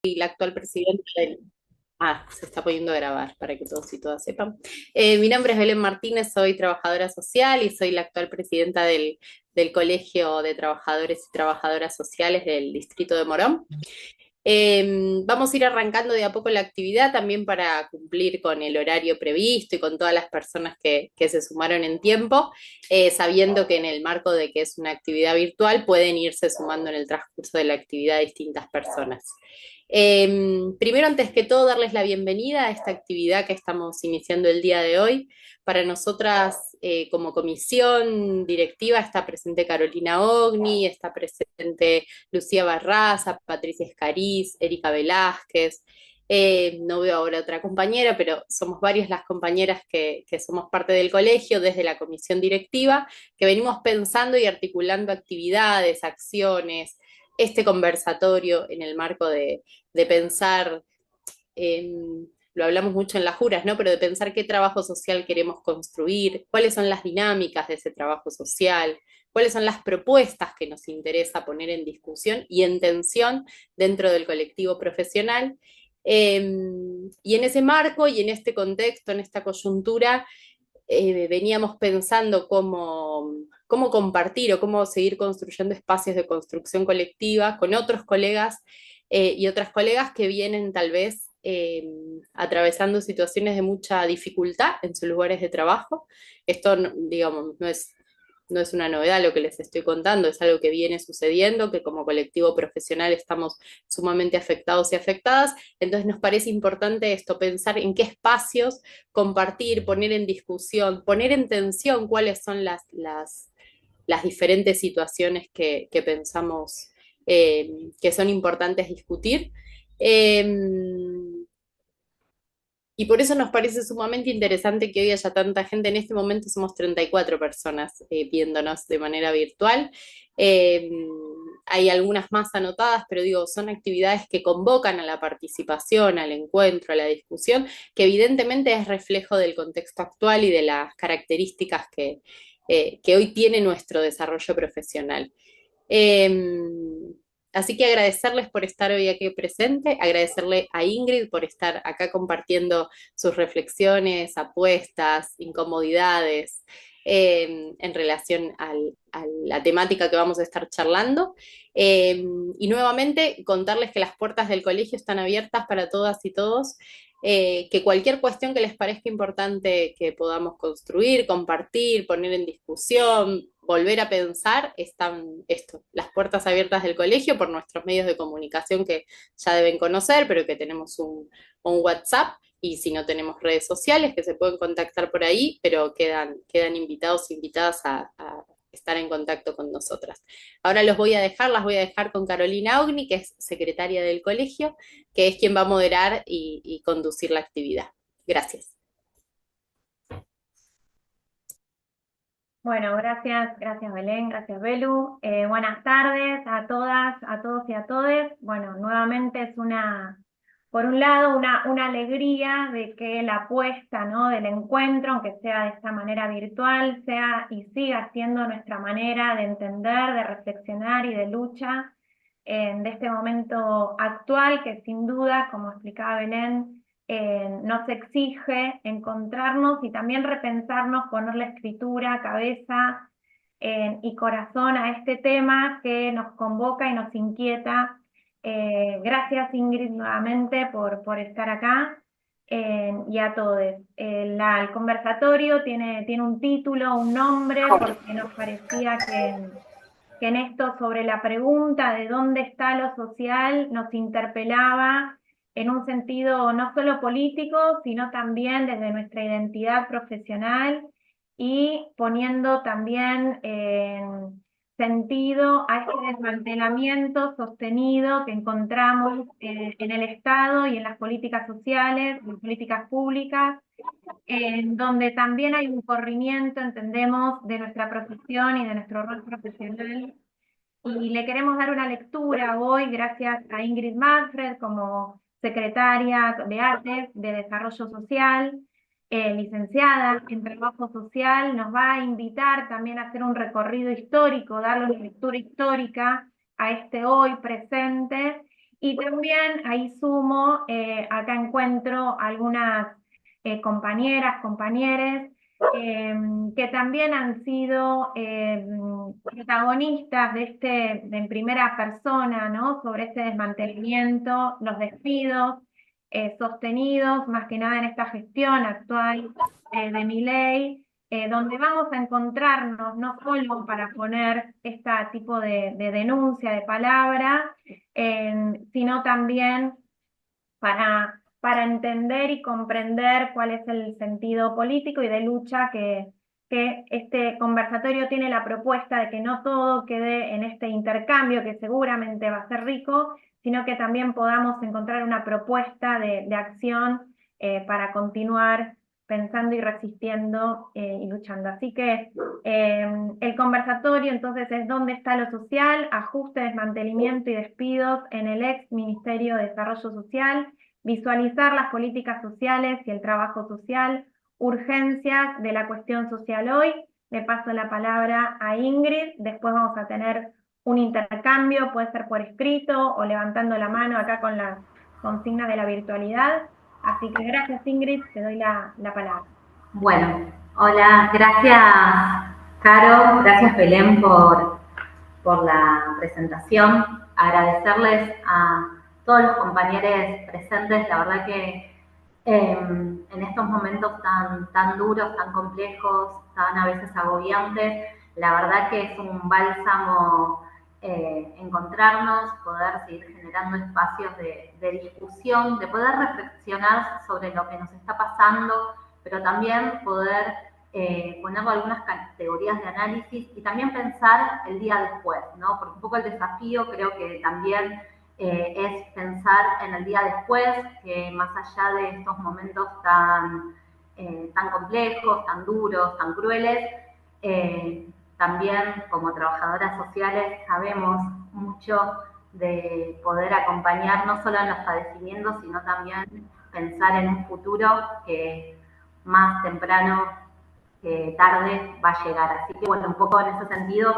la actual presidenta del... Ah, se está poniendo a grabar para que todos y todas sepan. Mi nombre es Belén Martínez, soy trabajadora social y soy la actual presidenta del Colegio de Trabajadores y Trabajadoras Sociales del Distrito de Morón. Vamos a ir arrancando de a poco la actividad también para cumplir con el horario previsto y con todas las personas que se sumaron en tiempo, sabiendo que en el marco de que es una actividad virtual pueden irse sumando en el transcurso de la actividad distintas personas. Primero, antes que todo, darles la bienvenida a esta actividad que estamos iniciando el día de hoy. Para nosotras, como comisión directiva, está presente Carolina Ogni, está presente Lucía Barraza, Patricia Escariz, Erika Velázquez. No veo ahora otra compañera, pero somos varias las compañeras que somos parte del colegio desde la comisión directiva, que venimos pensando y articulando actividades, acciones, este conversatorio en el marco de pensar, lo hablamos mucho en las juras, ¿no? Pero de pensar qué trabajo social queremos construir, cuáles son las dinámicas de ese trabajo social, cuáles son las propuestas que nos interesa poner en discusión y en tensión dentro del colectivo profesional. Y en ese marco y en este contexto, en esta coyuntura, veníamos pensando cómo compartir o cómo seguir construyendo espacios de construcción colectiva con otros colegas y otras colegas que vienen tal vez atravesando situaciones de mucha dificultad en sus lugares de trabajo. Esto, digamos, no es una novedad lo que les estoy contando, es algo que viene sucediendo, que como colectivo profesional estamos sumamente afectados y afectadas. Entonces nos parece importante esto, pensar en qué espacios compartir, poner en discusión, poner en tensión cuáles son las diferentes situaciones que pensamos que son importantes discutir. Eh, y por eso nos parece sumamente interesante que hoy haya tanta gente. En este momento somos 34 personas viéndonos de manera virtual. Eh, Hay algunas más anotadas, pero digo, son actividades que convocan a la participación, al encuentro, a la discusión, que evidentemente es reflejo del contexto actual y de las características que hoy tiene nuestro desarrollo profesional. Eh, Así que agradecerles por estar hoy aquí presente, agradecerle a Ingrid por estar acá compartiendo sus reflexiones, apuestas, incomodidades en relación a la temática que vamos a estar charlando. Y nuevamente contarles que las puertas del colegio están abiertas para todas y todos. Que cualquier cuestión que les parezca importante que podamos construir, compartir, poner en discusión, volver a pensar, están las puertas abiertas del colegio por nuestros medios de comunicación que ya deben conocer, pero que tenemos un WhatsApp y si no tenemos redes sociales que se pueden contactar por ahí, pero quedan invitados e invitadas a estar en contacto con nosotras. Ahora las voy a dejar con Carolina Ogni, que es secretaria del colegio, que es quien va a moderar y conducir la actividad. Gracias. Bueno, gracias Belén, gracias Belu. Buenas tardes a todas, a todos y a todes. Bueno, nuevamente es por un lado, una alegría de que la apuesta, ¿no?, del encuentro, aunque sea de esta manera virtual, sea y siga siendo nuestra manera de entender, de reflexionar y de lucha de este momento actual que sin duda, como explicaba Belén, nos exige encontrarnos y también repensarnos, ponerle escritura, cabeza y corazón a este tema que nos convoca y nos inquieta. Gracias Ingrid nuevamente por estar acá y a todos. El conversatorio tiene un título, un nombre, porque nos parecía que en esto sobre la pregunta de dónde está lo social nos interpelaba en un sentido no solo político, sino también desde nuestra identidad profesional y poniendo también en sentido a este desmantelamiento sostenido que encontramos en el Estado y en las políticas sociales, en políticas públicas, en donde también hay un corrimiento, entendemos, de nuestra profesión y de nuestro rol profesional. Y le queremos dar una lectura hoy gracias a Ingrid Manfred como secretaria de Artes de Desarrollo Social, licenciada en Trabajo Social, nos va a invitar también a hacer un recorrido histórico, darle una lectura histórica a este hoy presente Y también ahí sumo, acá encuentro algunas compañeras, compañeros, que también han sido protagonistas de en primera persona, ¿no? Sobre este desmantelamiento, los despidos sostenidos, más que nada en esta gestión actual de Milei, donde vamos a encontrarnos no solo para poner este tipo de denuncia, de palabra, sino también para entender y comprender cuál es el sentido político y de lucha que este conversatorio tiene la propuesta de que no todo quede en este intercambio, que seguramente va a ser rico, sino que también podamos encontrar una propuesta de acción para continuar pensando y resistiendo y luchando. Así que el conversatorio entonces es ¿dónde está lo social? Ajuste, desmantelamiento y despidos en el ex Ministerio de Desarrollo Social, visualizar las políticas sociales y el trabajo social, urgencias de la cuestión social hoy. Le paso la palabra a Ingrid, después vamos a tener un intercambio, puede ser por escrito o levantando la mano acá con las consignas de la virtualidad. Así que gracias Ingrid, te doy la palabra. Bueno, hola, gracias Caro, gracias Belén por la presentación. Agradecerles a todos los compañeros presentes, la verdad que en estos momentos tan duros, tan complejos, tan a veces agobiantes, la verdad que es un bálsamo encontrarnos, poder seguir generando espacios de discusión, de poder reflexionar sobre lo que nos está pasando, pero también poder ponerlo algunas categorías de análisis y también pensar el día después, ¿no? Porque un poco el desafío creo que también es pensar en el día después, que más allá de estos momentos tan complejos, tan duros, tan crueles, también como trabajadoras sociales sabemos mucho de poder acompañar no solo en los padecimientos, sino también pensar en un futuro que más temprano que tarde va a llegar. Así que bueno, un poco en ese sentido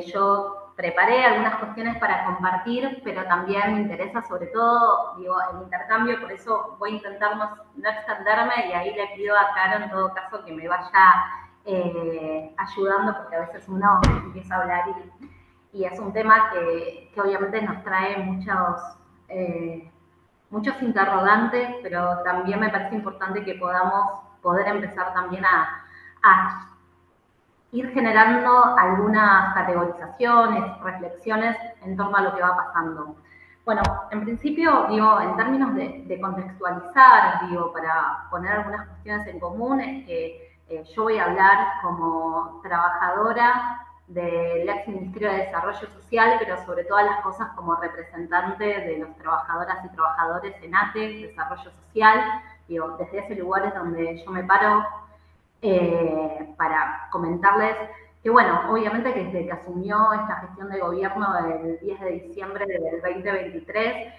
yo preparé algunas cuestiones para compartir, pero también me interesa sobre todo, digo, el intercambio, por eso voy a intentar no extenderme y ahí le pido a Caro en todo caso que me vaya ayudando, porque a veces uno empieza a hablar y es un tema que obviamente nos trae muchos interrogantes, pero también me parece importante que podamos poder empezar también a ir generando algunas categorizaciones, reflexiones en torno a lo que va pasando. Bueno, en principio, digo, en términos de contextualizar, digo, para poner algunas cuestiones en común, es que yo voy a hablar como trabajadora del ex Ministerio de Desarrollo Social, pero sobre todas las cosas como representante de los trabajadoras y trabajadores en ATE, Desarrollo Social, digo, desde ese lugar es donde yo me paro para comentarles que, bueno, obviamente que desde que asumió esta gestión de gobierno el 10 de diciembre del 2023,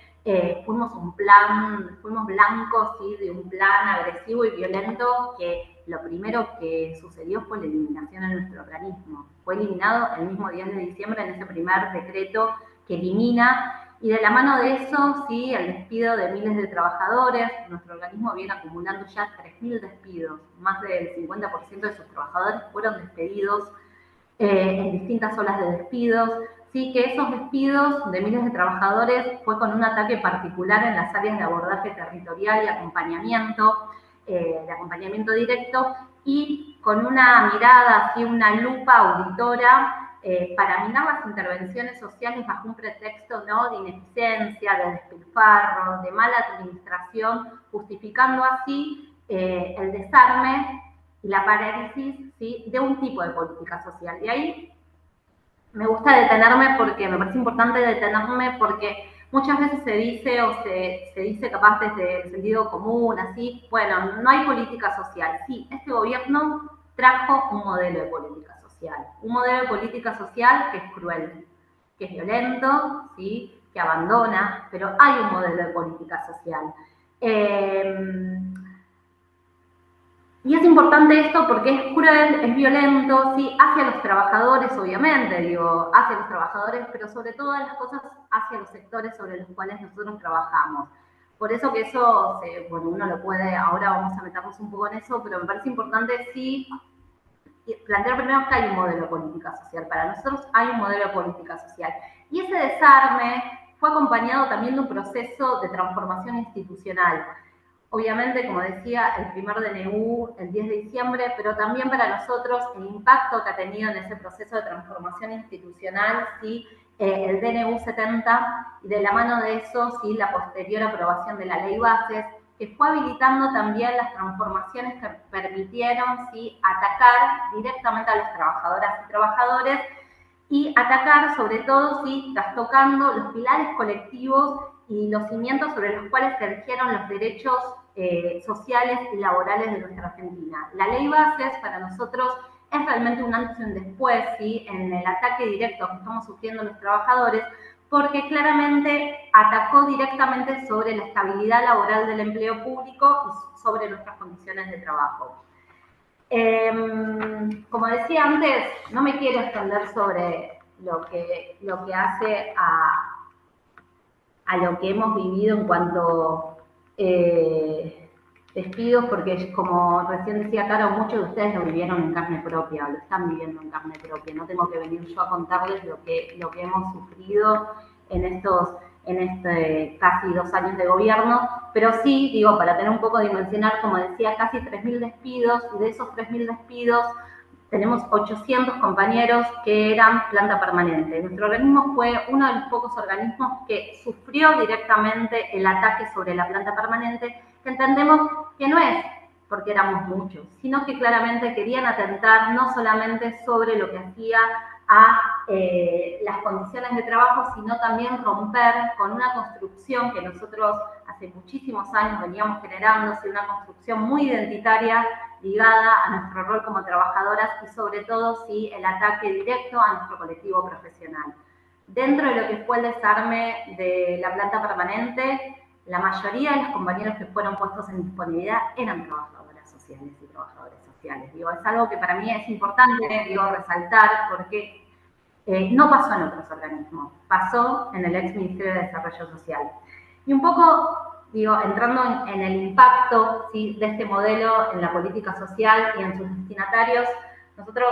fuimos blancos, ¿sí?, de un plan agresivo y violento que lo primero que sucedió fue la eliminación en nuestro organismo. Fue eliminado el mismo 10 de diciembre en ese primer decreto que elimina. Y de la mano de eso, sí, el despido de miles de trabajadores. Nuestro organismo viene acumulando ya 3.000 despidos. Más del 50% de sus trabajadores fueron despedidos en distintas olas de despidos. Sí, que esos despidos de miles de trabajadores fue con un ataque particular en las áreas de abordaje territorial y acompañamiento, de acompañamiento directo, y con una mirada, así, una lupa auditora para minar las intervenciones sociales bajo un pretexto, ¿no?, de ineficiencia, de despilfarro, de mala administración, justificando así el desarme y la parálisis, ¿sí?, de un tipo de política social. Y ahí me gusta detenerme porque me parece importante detenerme porque muchas veces se dice o se dice capaz desde el sentido común, así, bueno, no hay política social. Sí, este gobierno trajo un modelo de política social, un modelo de política social que es cruel, que es violento, ¿sí?, que abandona, pero hay un modelo de política social. Y es importante esto porque es cruel, es violento, sí, hacia los trabajadores, obviamente, digo, hacia los trabajadores, pero sobre todas las cosas hacia los sectores sobre los cuales nosotros trabajamos. Por eso que eso, bueno, uno lo puede, ahora vamos a meternos un poco en eso, pero me parece importante sí plantear primero que hay un modelo de política social. Para nosotros hay un modelo de política social. Y ese desarme fue acompañado también de un proceso de transformación institucional. Obviamente, como decía, el primer DNU el 10 de diciembre, pero también para nosotros el impacto que ha tenido en ese proceso de transformación institucional, ¿sí? El DNU 70, y de la mano de eso, ¿sí? La posterior aprobación de la ley bases, que fue habilitando también las transformaciones que permitieron, ¿sí? Atacar directamente a las trabajadoras y trabajadores y atacar sobre todo, ¿sí? Trastocando los pilares colectivos y los cimientos sobre los cuales se erigieron los derechos sociales y laborales de nuestra Argentina. La ley bases para nosotros es realmente un antes y un después, ¿sí? En el ataque directo que estamos sufriendo los trabajadores, porque claramente atacó directamente sobre la estabilidad laboral del empleo público y sobre nuestras condiciones de trabajo. Como decía antes, no me quiero extender sobre lo que hace a lo que hemos vivido en cuanto despidos, porque como recién decía Caro, muchos de ustedes lo vivieron en carne propia, lo están viviendo en carne propia. No tengo que venir yo a contarles lo que hemos sufrido en casi 2 años de gobierno, pero sí, digo, para tener un poco de dimensionar, como decía, casi 3.000 despidos, y de esos 3.000 despidos tenemos 800 compañeros que eran planta permanente. Nuestro organismo fue uno de los pocos organismos que sufrió directamente el ataque sobre la planta permanente, que entendemos que no es porque éramos muchos, sino que claramente querían atentar no solamente sobre lo que hacía a las condiciones de trabajo, sino también romper con una construcción que nosotros hace muchísimos años veníamos generando, una construcción muy identitaria ligada a nuestro rol como trabajadoras y sobre todo sí, el ataque directo a nuestro colectivo profesional. Dentro de lo que fue el desarme de la planta permanente, la mayoría de los compañeros que fueron puestos en disponibilidad eran trabajadoras sociales y trabajadores sociales. Digo, es algo que para mí es importante, digo, resaltar porque no pasó en otros organismos, pasó en el ex Ministerio de Desarrollo Social. Y un poco, digo, entrando en el impacto, ¿sí? De este modelo en la política social y en sus destinatarios, nosotros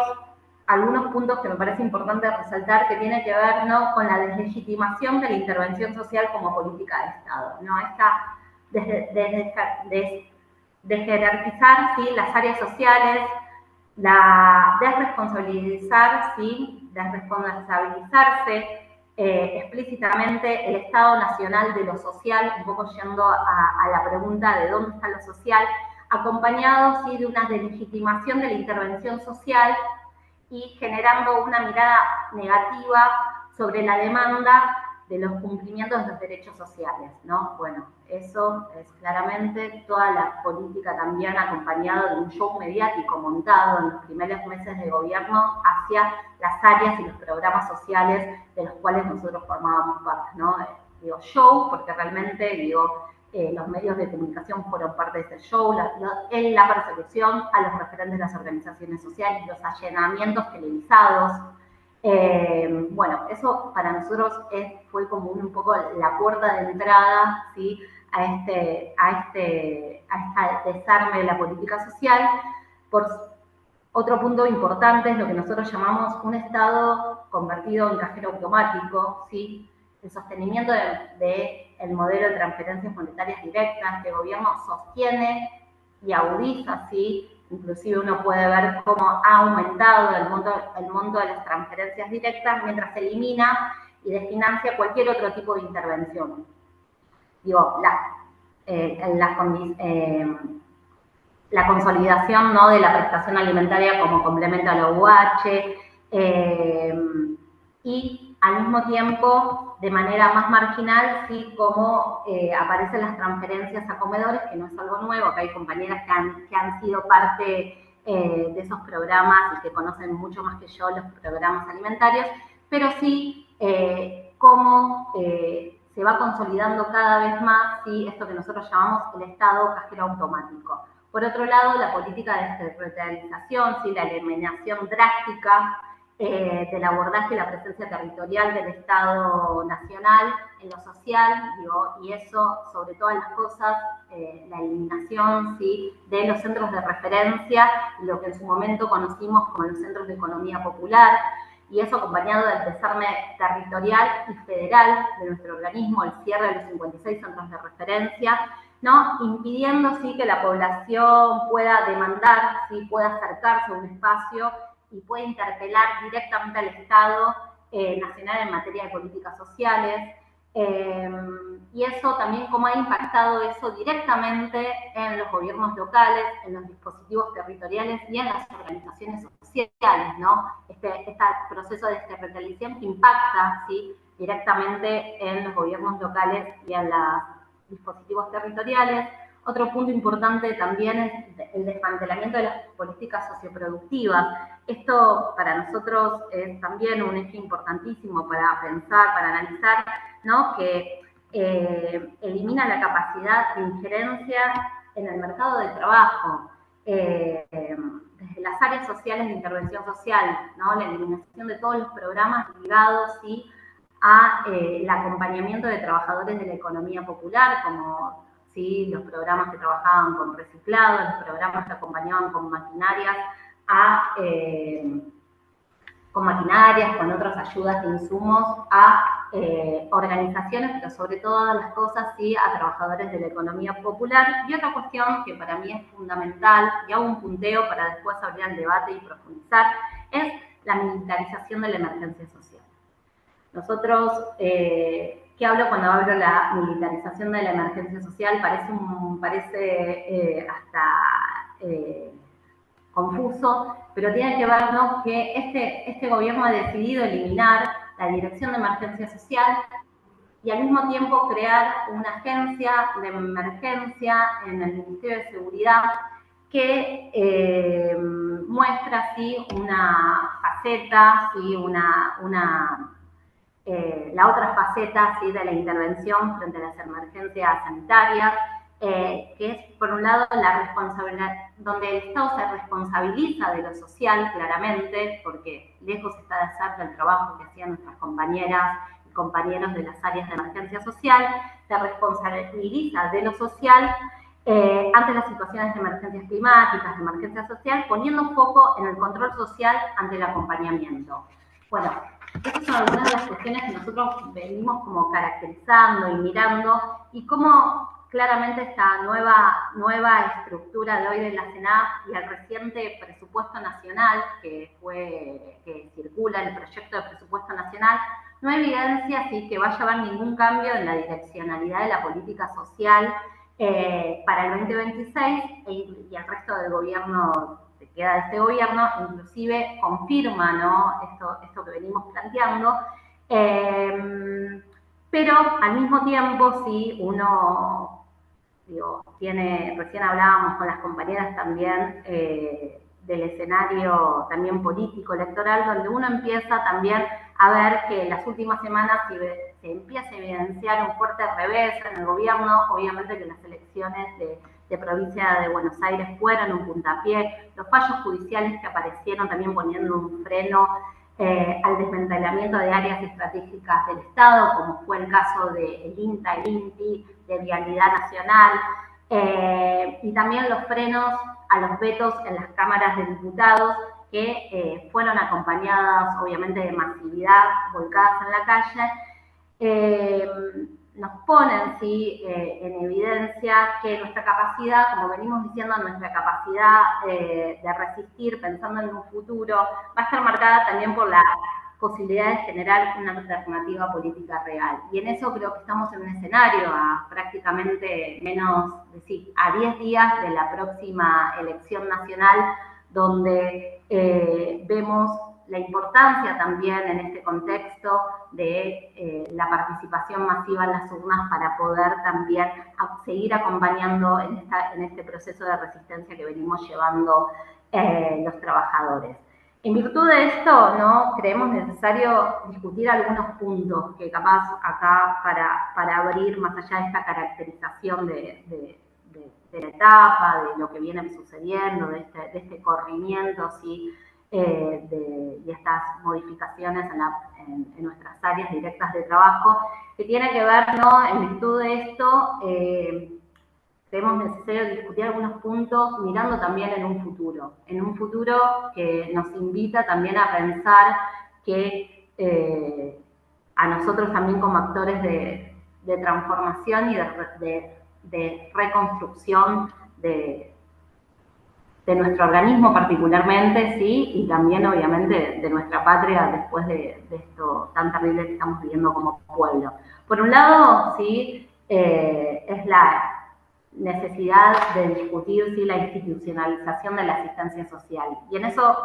algunos puntos que me parece importante resaltar que tiene que ver, ¿no?, con la deslegitimación de la intervención social como política de Estado, ¿no? Esta de jerarquizar, ¿sí?, las áreas sociales, la desresponsabilizar, ¿sí?, desresponsabilizarse explícitamente el Estado Nacional de lo social, un poco yendo a la pregunta de dónde está lo social, acompañado, ¿sí?, de una deslegitimación de la intervención social y generando una mirada negativa sobre la demanda de los cumplimientos de los derechos sociales, ¿no? Bueno, eso es claramente toda la política también acompañada de un show mediático montado en los primeros meses de gobierno hacia las áreas y los programas sociales de los cuales nosotros formábamos parte, ¿no? Digo show porque realmente, digo, los medios de comunicación fueron parte de ese show, la persecución a los referentes de las organizaciones sociales, los allanamientos televisados. Bueno, eso para nosotros fue como un poco la puerta de entrada, ¿sí?, a este desarme de la política social. Por otro punto importante es lo que nosotros llamamos un Estado convertido en cajero automático, ¿sí?, el sostenimiento del modelo de transferencias monetarias directas que el gobierno sostiene y agudiza, ¿sí? Inclusive uno puede ver cómo ha aumentado el monto de las transferencias directas mientras se elimina y desfinancia cualquier otro tipo de intervención. Digo, la consolidación, ¿no?, de la prestación alimentaria como complemento a la UH y al mismo tiempo, de manera más marginal, sí, como aparecen las transferencias a comedores, que no es algo nuevo, que hay compañeras que han sido parte de esos programas y que conocen mucho más que yo los programas alimentarios, pero sí cómo se va consolidando cada vez más, ¿sí?, esto que nosotros llamamos el Estado cajero automático. Por otro lado, la política de desterritorialización, ¿sí? La eliminación drástica del abordaje y la presencia territorial del Estado nacional en lo social, digo, y eso, sobre todas las cosas, la eliminación, ¿sí? De los centros de referencia, lo que en su momento conocimos como los centros de economía popular, y eso acompañado del desarme territorial y federal de nuestro organismo, el cierre de los 56 centros de referencia, ¿no? Impidiendo, sí, que la población pueda demandar, sí, pueda acercarse a un espacio y pueda interpelar directamente al Estado nacional en materia de políticas sociales. Y eso también, cómo ha impactado eso directamente en los gobiernos locales, en los dispositivos territoriales y en las organizaciones sociales, ¿no? Este proceso de desterritorialización que impacta, ¿sí? Directamente en los gobiernos locales y en los dispositivos territoriales. Otro punto importante también es el desmantelamiento de las políticas socioproductivas. Esto para nosotros es también un eje importantísimo para pensar, para analizar, ¿no? Que elimina la capacidad de injerencia en el mercado de trabajo, desde las áreas sociales de intervención social, ¿no? La eliminación de todos los programas ligados, ¿sí? A el acompañamiento de trabajadores de la economía popular, como ¿sí? Los programas que trabajaban con reciclado, los programas que acompañaban con maquinarias, con otras ayudas de insumos a organizaciones, pero sobre todas las cosas, sí, a trabajadores de la economía popular. Y otra cuestión que para mí es fundamental, y hago un punteo para después abrir el debate y profundizar, es la militarización de la emergencia social. Nosotros, ¿qué hablo cuando hablo de la militarización de la emergencia social? Parece hasta confuso, pero tiene que ver, ¿no? Que este gobierno ha decidido eliminar la Dirección de Emergencia Social y al mismo tiempo crear una agencia de emergencia en el Ministerio de Seguridad que muestra, sí, una faceta, sí, la otra faceta, ¿sí? De la intervención frente a las emergencias sanitarias, que es, por un lado, la responsabilidad, donde el Estado se responsabiliza de lo social, claramente, porque lejos está de ser del trabajo que hacían nuestras compañeras y compañeros de las áreas de emergencia social, se responsabiliza de lo social ante las situaciones de emergencias climáticas, de emergencia social, poniendo foco en el control social ante el acompañamiento. Bueno, estas son algunas de las cuestiones que nosotros venimos como caracterizando y mirando, y cómo claramente esta nueva estructura de hoy de la CENAF y el reciente presupuesto nacional que circula, el proyecto de presupuesto nacional, no evidencia sí, que vaya a haber ningún cambio en la direccionalidad de la política social para el 2026 y el resto del gobierno que queda de este gobierno, inclusive confirma, ¿no? esto que venimos planteando, pero al mismo tiempo sí uno recién hablábamos con las compañeras también del escenario también político, electoral, donde uno empieza también a ver que en las últimas semanas se empieza a evidenciar un fuerte revés en el gobierno. Obviamente que las elecciones de provincia de Buenos Aires fueron un puntapié, los fallos judiciales que aparecieron también poniendo un freno al desmantelamiento de áreas estratégicas del Estado, como fue el caso del INTA, el INTI, de Vialidad Nacional, y también los frenos a los vetos en las cámaras de diputados, que fueron acompañadas, obviamente, de masividad volcadas en la calle, nos ponen, sí, en evidencia que nuestra capacidad, como venimos diciendo, nuestra capacidad de resistir pensando en un futuro, va a estar marcada también por la posibilidad de generar una alternativa política real. Y en eso creo que estamos en un escenario a prácticamente a 10 días de la próxima elección nacional, donde vemos la importancia también en este contexto de la participación masiva en las urnas para poder también seguir acompañando en este proceso de resistencia que venimos llevando los trabajadores. En virtud de esto, ¿no? Creemos necesario discutir algunos puntos que capaz acá para abrir más allá de esta caracterización de de la etapa, de lo que viene sucediendo, de este corrimiento, ¿sí? De estas modificaciones en nuestras áreas directas de trabajo, que tiene que ver, ¿no? En virtud de esto, creemos necesario discutir algunos puntos mirando también en un futuro que nos invita también a pensar que a nosotros también como actores de transformación y de reconstrucción de nuestro organismo particularmente, ¿sí? Y también obviamente de nuestra patria después de esto tan terrible que estamos viviendo como pueblo. Por un lado, ¿sí? Es la necesidad de discutir, ¿sí? La institucionalización de la asistencia social. Y en eso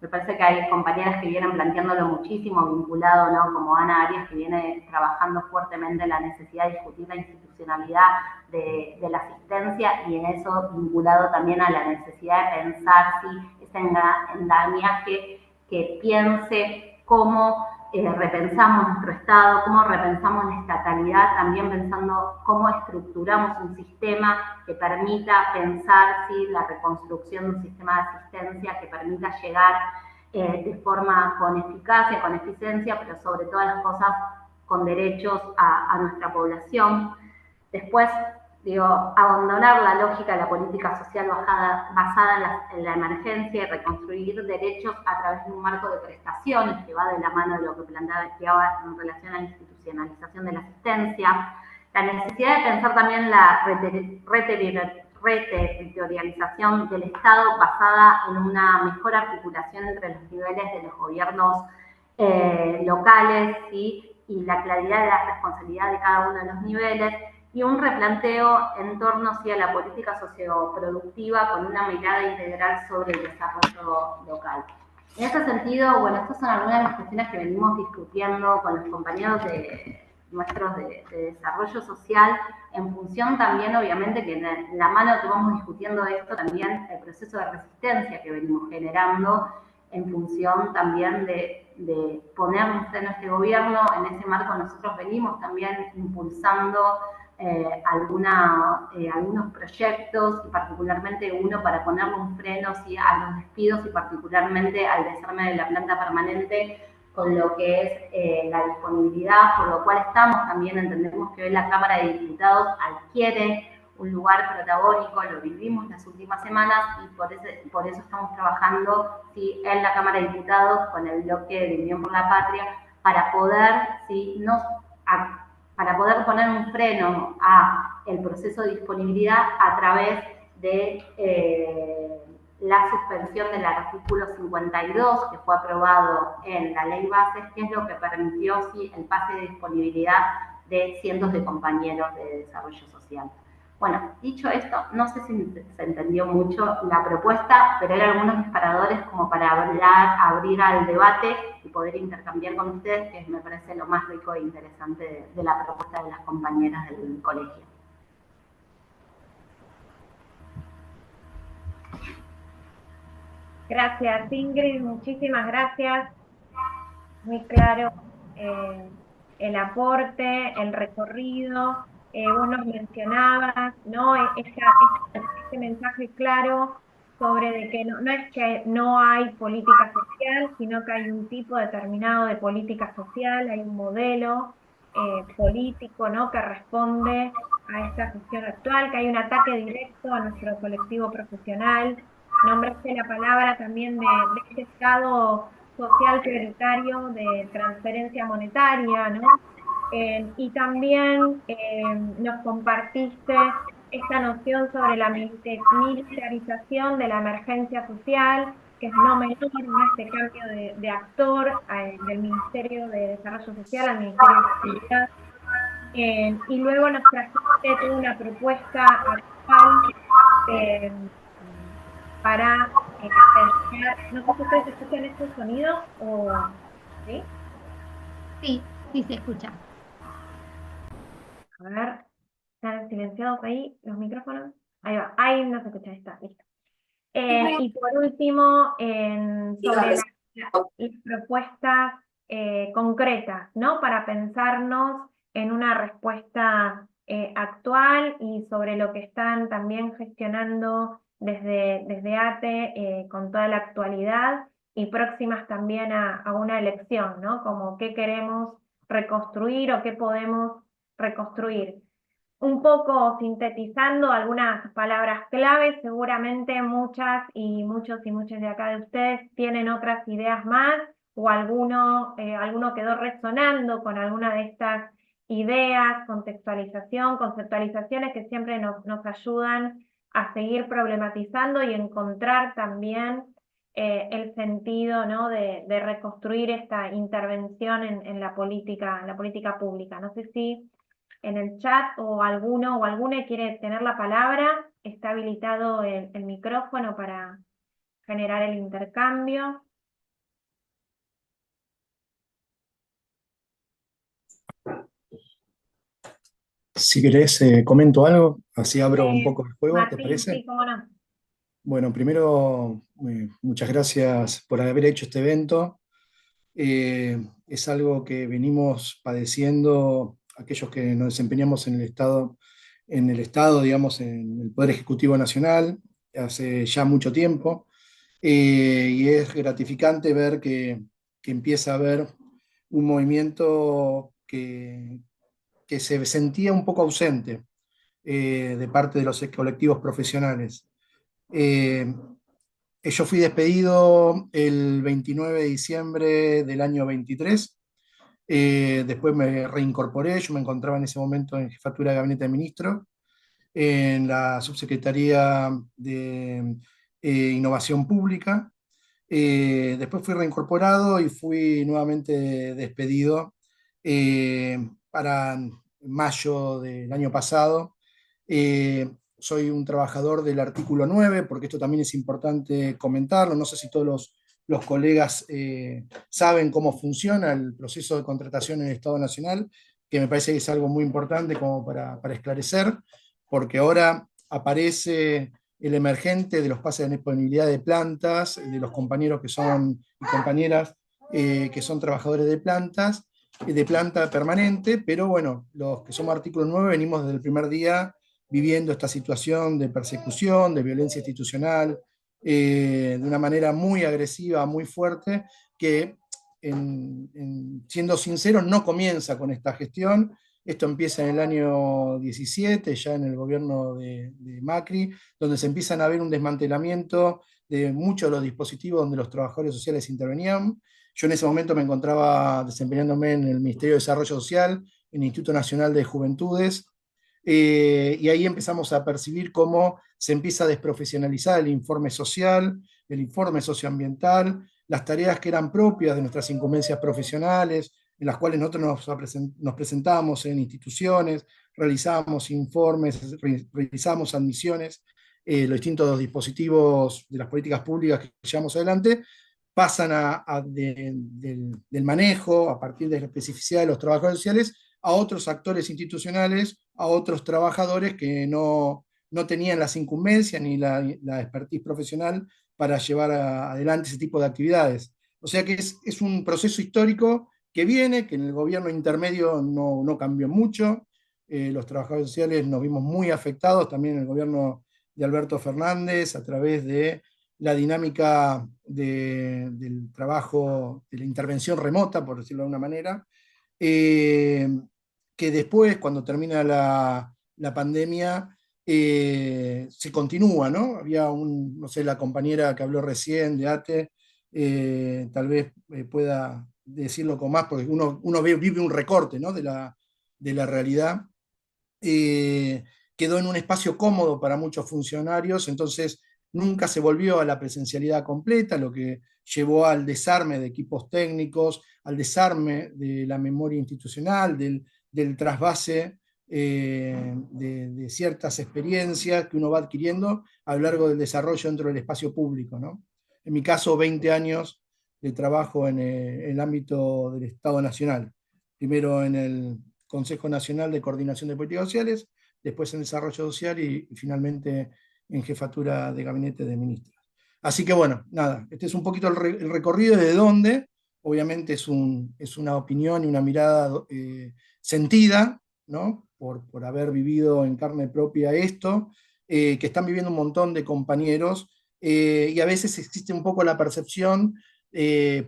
me parece que hay compañeras que vienen planteándolo muchísimo, vinculado, ¿no? Como Ana Arias, que viene trabajando fuertemente la necesidad de discutir la institucionalidad de la asistencia, y en eso vinculado también a la necesidad de pensar, ¿sí? Ese andamiaje que piense cómo repensamos nuestro Estado, cómo repensamos la estatalidad, también pensando cómo estructuramos un sistema que permita pensar, ¿sí? La reconstrucción de un sistema de asistencia que permita llegar de forma con eficacia, con eficiencia, pero sobre todas las cosas con derechos a nuestra población. Después, digo, abandonar la lógica de la política social basada en la emergencia y reconstruir derechos a través de un marco de prestaciones que va de la mano de lo que planteaba en relación a la institucionalización de la asistencia. La necesidad de pensar también la reterritorialización del Estado basada en una mejor articulación entre los niveles de los gobiernos locales, ¿sí? Y la claridad de la responsabilidad de cada uno de los niveles, y un replanteo en torno, ¿sí? A la política socioproductiva con una mirada integral sobre el desarrollo local. En ese sentido, bueno, estas son algunas de las cuestiones que venimos discutiendo con los compañeros nuestros de desarrollo social, en función también, obviamente, que en la mano que vamos discutiendo esto, también el proceso de resistencia que venimos generando, en función también de ponernos en este gobierno. En ese marco nosotros venimos también impulsando algunos proyectos, y particularmente uno para ponerle un freno, ¿sí? A los despidos, y particularmente al desarme de la planta permanente, con lo que es la disponibilidad, por lo cual entendemos que hoy la Cámara de Diputados adquiere un lugar protagónico, lo vivimos las últimas semanas, y por eso estamos trabajando, ¿sí? En la Cámara de Diputados con el bloque de Unión por la Patria, para poder, ¿sí? Para poder poner un freno a el proceso de disponibilidad a través de la suspensión del artículo 52, que fue aprobado en la Ley Bases, que es lo que permitió, ¿sí? El pase de disponibilidad de cientos de compañeros de desarrollo social. Bueno, dicho esto, no sé si se entendió mucho la propuesta, pero eran algunos disparadores como para abrir al debate y poder intercambiar con ustedes, que me parece lo más rico e interesante de la propuesta de las compañeras del colegio. Gracias, Ingrid, muchísimas gracias. Muy claro el aporte, el recorrido. Vos nos mencionabas, ¿no? Este mensaje claro sobre de que no es que no hay política social, sino que hay un tipo determinado de política social, hay un modelo político, ¿no? Que responde a esta gestión actual, que hay un ataque directo a nuestro colectivo profesional. Nombraste la palabra también de este Estado social prioritario de transferencia monetaria, ¿no? Y también nos compartiste esta noción sobre la militarización de la emergencia social, que es no menor, ¿no? Este cambio de actor del Ministerio de Desarrollo Social al Ministerio de Seguridad. Y luego nos trajiste toda una propuesta actual para pensar, no sé si ustedes escuchan estos sonidos o... ¿Sí? Sí, sí se escucha. A ver, ¿están silenciados ahí los micrófonos? Ahí va, ahí no se escucha, está, listo. Y por último, sobre las propuestas concretas, ¿no? Para pensarnos en una respuesta actual y sobre lo que están también gestionando desde ATE con toda la actualidad y próximas también a una elección, ¿no? Como qué queremos reconstruir o qué podemos reconstruir. Un poco sintetizando algunas palabras claves, seguramente muchas y muchos y muchas de acá de ustedes tienen otras ideas más o alguno quedó resonando con alguna de estas ideas, conceptualizaciones que siempre nos ayudan a seguir problematizando y encontrar también el sentido, ¿no? de reconstruir esta intervención en la política pública. No sé si en el chat o alguno o alguna quiere tener la palabra, está habilitado el micrófono para generar el intercambio. Si querés, comento algo, así abro un poco el juego, ¿te Martín, parece? sí, cómo no. Bueno, primero, muchas gracias por haber hecho este evento. Es algo que venimos padeciendo aquellos que nos desempeñamos en el Estado, digamos, en el Poder Ejecutivo Nacional, hace ya mucho tiempo. Y es gratificante ver que empieza a haber un movimiento que se sentía un poco ausente de parte de los colectivos profesionales. Eh, yo fui despedido el 29 de diciembre del año 23. Después me reincorporé. Yo me encontraba en ese momento en jefatura de gabinete de ministro, en la subsecretaría de Innovación Pública. Después fui reincorporado y fui nuevamente despedido para mayo del año pasado. Soy un trabajador del artículo 9, porque esto también es importante comentarlo. No sé si todos los colegas saben cómo funciona el proceso de contratación en el Estado Nacional, que me parece que es algo muy importante como para esclarecer, porque ahora aparece el emergente de los pases de disponibilidad de plantas, de los compañeros que son y compañeras que son trabajadores de plantas, de planta permanente, pero bueno, los que somos artículo 9 venimos desde el primer día viviendo esta situación de persecución, de violencia institucional, de una manera muy agresiva, muy fuerte, que siendo sinceros no comienza con esta gestión. Esto empieza en el año 17, ya en el gobierno de Macri, donde se empiezan a ver un desmantelamiento de muchos de los dispositivos donde los trabajadores sociales intervenían. Yo en ese momento me encontraba desempeñándome en el Ministerio de Desarrollo Social, en el Instituto Nacional de Juventudes, y ahí empezamos a percibir cómo se empieza a desprofesionalizar el informe social, el informe socioambiental, las tareas que eran propias de nuestras incumbencias profesionales, en las cuales nosotros nos presentábamos en instituciones, realizábamos informes, realizábamos admisiones, los distintos dispositivos de las políticas públicas que llevamos adelante, pasan del manejo, a partir de la especificidad de los trabajadores sociales, a otros actores institucionales, a otros trabajadores que no tenían las incumbencias ni la expertise profesional para llevar adelante ese tipo de actividades. O sea que es un proceso histórico que viene, que en el gobierno intermedio no cambió mucho. Los trabajadores sociales nos vimos muy afectados, también en el gobierno de Alberto Fernández, a través de la dinámica del trabajo, de la intervención remota, por decirlo de alguna manera, que después, cuando termina la pandemia, se continúa, ¿no? Había no sé, la compañera que habló recién de ATE, tal vez pueda decirlo con más, porque uno vive un recorte, ¿no? de la realidad. Quedó en un espacio cómodo para muchos funcionarios, entonces nunca se volvió a la presencialidad completa, lo que llevó al desarme de equipos técnicos, al desarme de la memoria institucional, del trasvase de ciertas experiencias que uno va adquiriendo a lo largo del desarrollo dentro del espacio público, ¿no? En mi caso, 20 años de trabajo en el ámbito del Estado Nacional. Primero en el Consejo Nacional de Coordinación de Políticas Sociales, después en Desarrollo Social y finalmente en Jefatura de Gabinete de Ministros. Así que bueno, nada, este es un poquito el recorrido de dónde, obviamente es una opinión y una mirada sentida, ¿no? Por haber vivido en carne propia esto, que están viviendo un montón de compañeros, y a veces existe un poco la percepción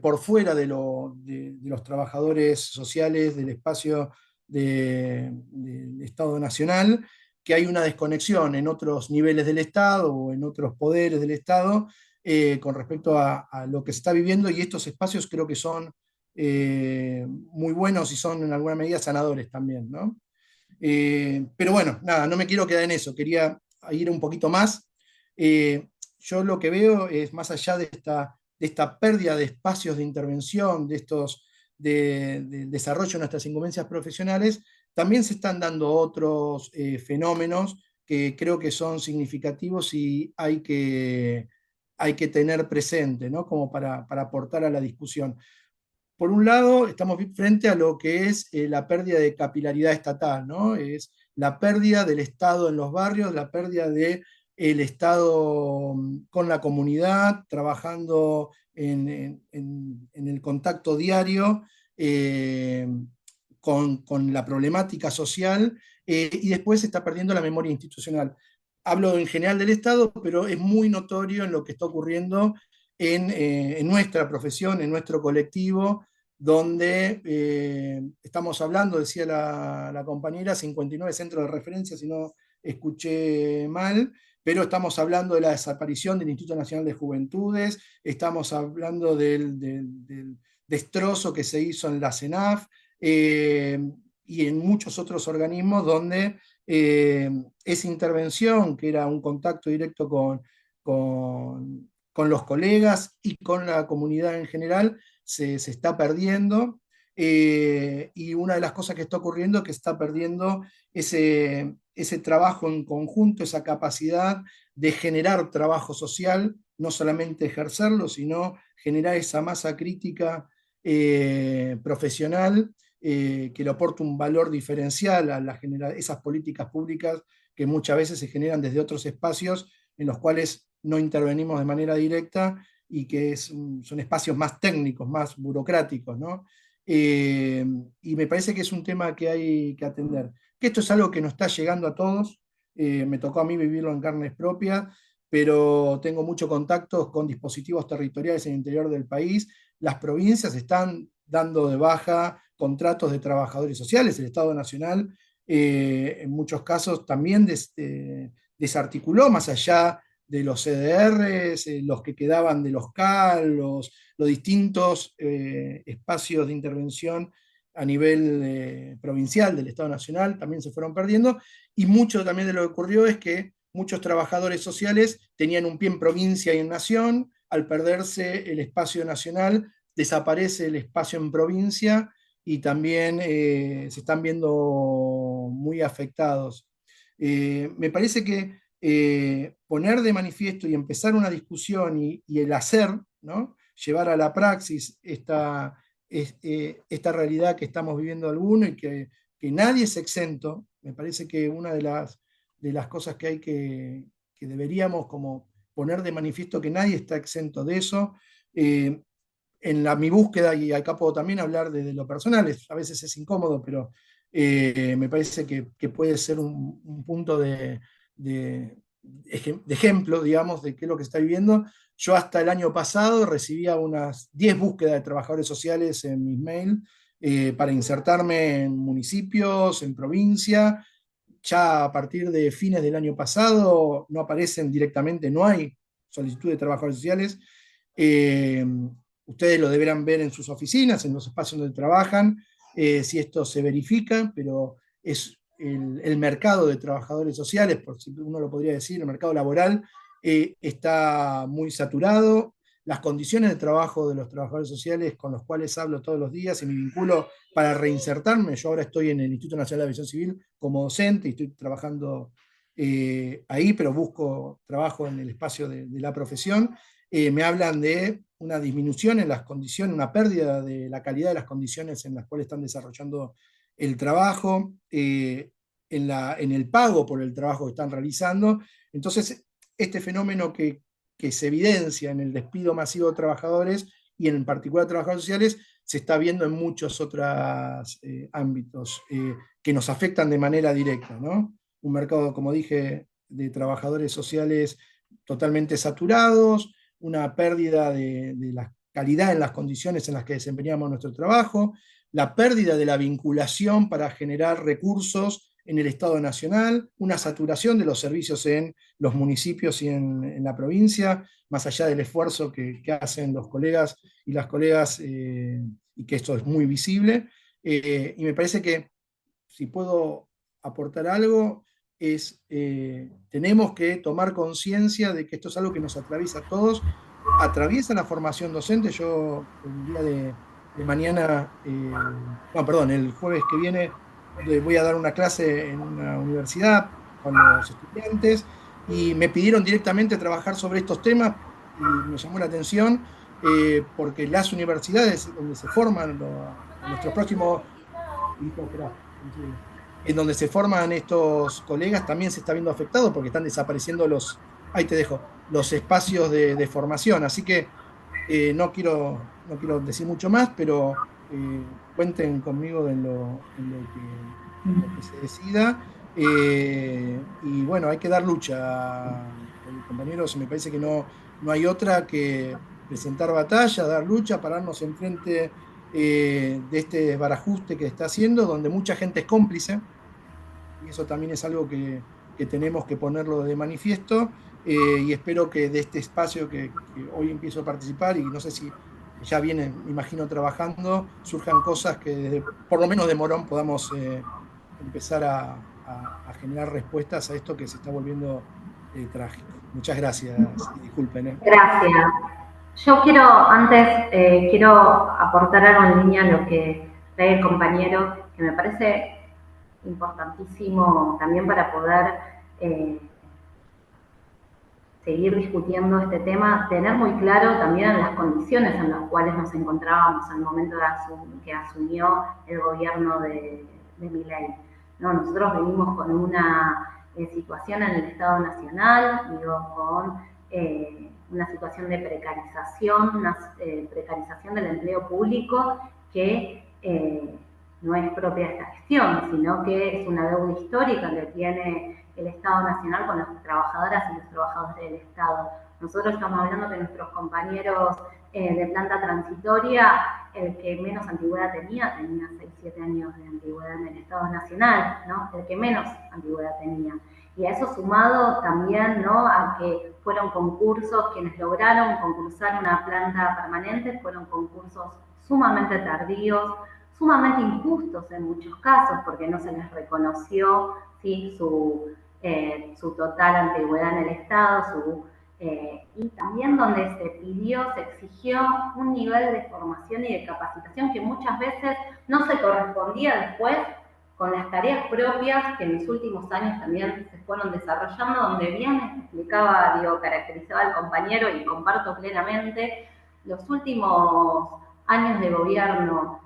por fuera de los trabajadores sociales del espacio del Estado Nacional, que hay una desconexión en otros niveles del Estado o en otros poderes del Estado con respecto a lo que se está viviendo, y estos espacios creo que son muy buenos y son en alguna medida sanadores también, ¿no? Pero bueno, nada, no me quiero quedar en eso, quería ir un poquito más. Yo lo que veo es, más allá de esta pérdida de espacios de intervención, del desarrollo de nuestras incumbencias profesionales, también se están dando otros fenómenos que creo que son significativos y hay que tener presente, ¿no? Como para aportar a la discusión. Por un lado, estamos frente a lo que es la pérdida de capilaridad estatal, ¿no? Es la pérdida del Estado en los barrios, la pérdida del Estado con la comunidad, trabajando en el contacto diario con la problemática social, y después se está perdiendo la memoria institucional. Hablo en general del Estado, pero es muy notorio en lo que está ocurriendo en nuestra profesión, en nuestro colectivo, donde estamos hablando, decía la compañera, 59 centros de referencia, si no escuché mal, pero estamos hablando de la desaparición del Instituto Nacional de Juventudes, estamos hablando del destrozo que se hizo en la CENAF, y en muchos otros organismos donde esa intervención, que era un contacto directo con los colegas y con la comunidad en general, se está perdiendo. Y una de las cosas que está ocurriendo es que está perdiendo ese trabajo en conjunto, esa capacidad de generar trabajo social, no solamente ejercerlo, sino generar esa masa crítica profesional que le aporta un valor diferencial a esas políticas públicas que muchas veces se generan desde otros espacios en los cuales no intervenimos de manera directa y que son espacios más técnicos, más burocráticos, ¿no? Y me parece que es un tema que hay que atender. Que esto es algo que nos está llegando a todos, me tocó a mí vivirlo en carnes propias, pero tengo mucho contacto con dispositivos territoriales en el interior del país. Las provincias están dando de baja contratos de trabajadores sociales, el Estado Nacional en muchos casos también desarticuló, más allá de los CDRs, los que quedaban de los CAL, los distintos espacios de intervención a nivel provincial del Estado Nacional también se fueron perdiendo, y mucho también de lo que ocurrió es que muchos trabajadores sociales tenían un pie en provincia y en nación. Al perderse el espacio nacional, desaparece el espacio en provincia y también se están viendo muy afectados. Me parece que poner de manifiesto y empezar una discusión y el hacer, ¿no? Llevar a la praxis esta realidad que estamos viviendo alguno y que nadie es exento. Me parece que una de las cosas que hay que deberíamos como poner de manifiesto que nadie está exento de eso. Mi búsqueda, y acá puedo también hablar de lo personal, a veces es incómodo, pero me parece que puede ser un punto de ejemplo, digamos, de qué es lo que se está viviendo. Yo hasta el año pasado recibía unas 10 búsquedas de trabajadores sociales en mis mails para insertarme en municipios, en provincia. Ya a partir de fines del año pasado no aparecen directamente, no hay solicitud de trabajadores sociales. Eh, Ustedes lo deberán ver en sus oficinas, en los espacios donde trabajan, si esto se verifica, pero es el mercado de trabajadores sociales, por si uno lo podría decir, el mercado laboral está muy saturado. Las condiciones de trabajo de los trabajadores sociales con los cuales hablo todos los días y me vinculo para reinsertarme. Yo ahora estoy en el Instituto Nacional de Aviación Civil como docente y estoy trabajando ahí, pero busco trabajo en el espacio de la profesión. Me hablan de una disminución en las condiciones, una pérdida de la calidad de las condiciones en las cuales están desarrollando el trabajo, en el pago por el trabajo que están realizando. Entonces, este fenómeno que se evidencia en el despido masivo de trabajadores y en particular trabajadores sociales, se está viendo en muchos otros ámbitos que nos afectan de manera directa, ¿no? Un mercado, como dije, de trabajadores sociales totalmente saturados, una pérdida de la calidad en las condiciones en las que desempeñamos nuestro trabajo, la pérdida de la vinculación para generar recursos en el Estado Nacional, una saturación de los servicios en los municipios y en la provincia, más allá del esfuerzo que hacen los colegas y las colegas, y que esto es muy visible. Y me parece que, si puedo aportar algo, tenemos que tomar conciencia de que esto es algo que nos atraviesa a todos, atraviesa la formación docente. Yo el día de mañana, no, perdón, el jueves que viene voy a dar una clase en una universidad con los estudiantes y me pidieron directamente trabajar sobre estos temas y me llamó la atención porque las universidades donde se forman nuestros próximos, en donde se forman estos colegas, también se está viendo afectado porque están desapareciendo ahí te dejo, los espacios de formación. Así que no quiero decir mucho más, pero cuenten conmigo en lo que se decida. Y bueno, hay que dar lucha, compañeros. Me parece que no hay otra que presentar batalla, dar lucha, pararnos enfrente de este desbarajuste que está haciendo, donde mucha gente es cómplice, y eso también es algo que tenemos que ponerlo de manifiesto, y espero que de este espacio que hoy empiezo a participar, y no sé si ya vienen, me imagino, trabajando, surjan cosas que por lo menos de Morón podamos empezar a generar respuestas a esto que se está volviendo trágico. Muchas gracias y disculpen. Gracias. Yo quiero aportar algo en línea a lo que trae el compañero, que me parece importantísimo también para poder seguir discutiendo este tema, tener muy claro también las condiciones en las cuales nos encontrábamos al momento que asumió el gobierno de Milei. ¿No? Nosotros venimos con una situación en el Estado Nacional, con una situación de precarización del empleo público que no es propia de esta gestión, sino que es una deuda histórica que tiene el Estado Nacional con las trabajadoras y los trabajadores del Estado. Nosotros estamos hablando que nuestros compañeros de planta transitoria, el que menos antigüedad tenía 6, 7 años de antigüedad en el Estado Nacional, ¿no? El que menos antigüedad tenía. Y a eso sumado también, ¿no?, a que fueron concursos, quienes lograron concursar una planta permanente, fueron concursos sumamente tardíos, sumamente injustos en muchos casos, porque no se les reconoció, ¿sí?, su total antigüedad en el Estado, y también donde se exigió un nivel de formación y de capacitación que muchas veces no se correspondía después con las tareas propias que en los últimos años también se fueron desarrollando, donde bien explicaba, caracterizaba al compañero, y comparto plenamente, los últimos años de gobierno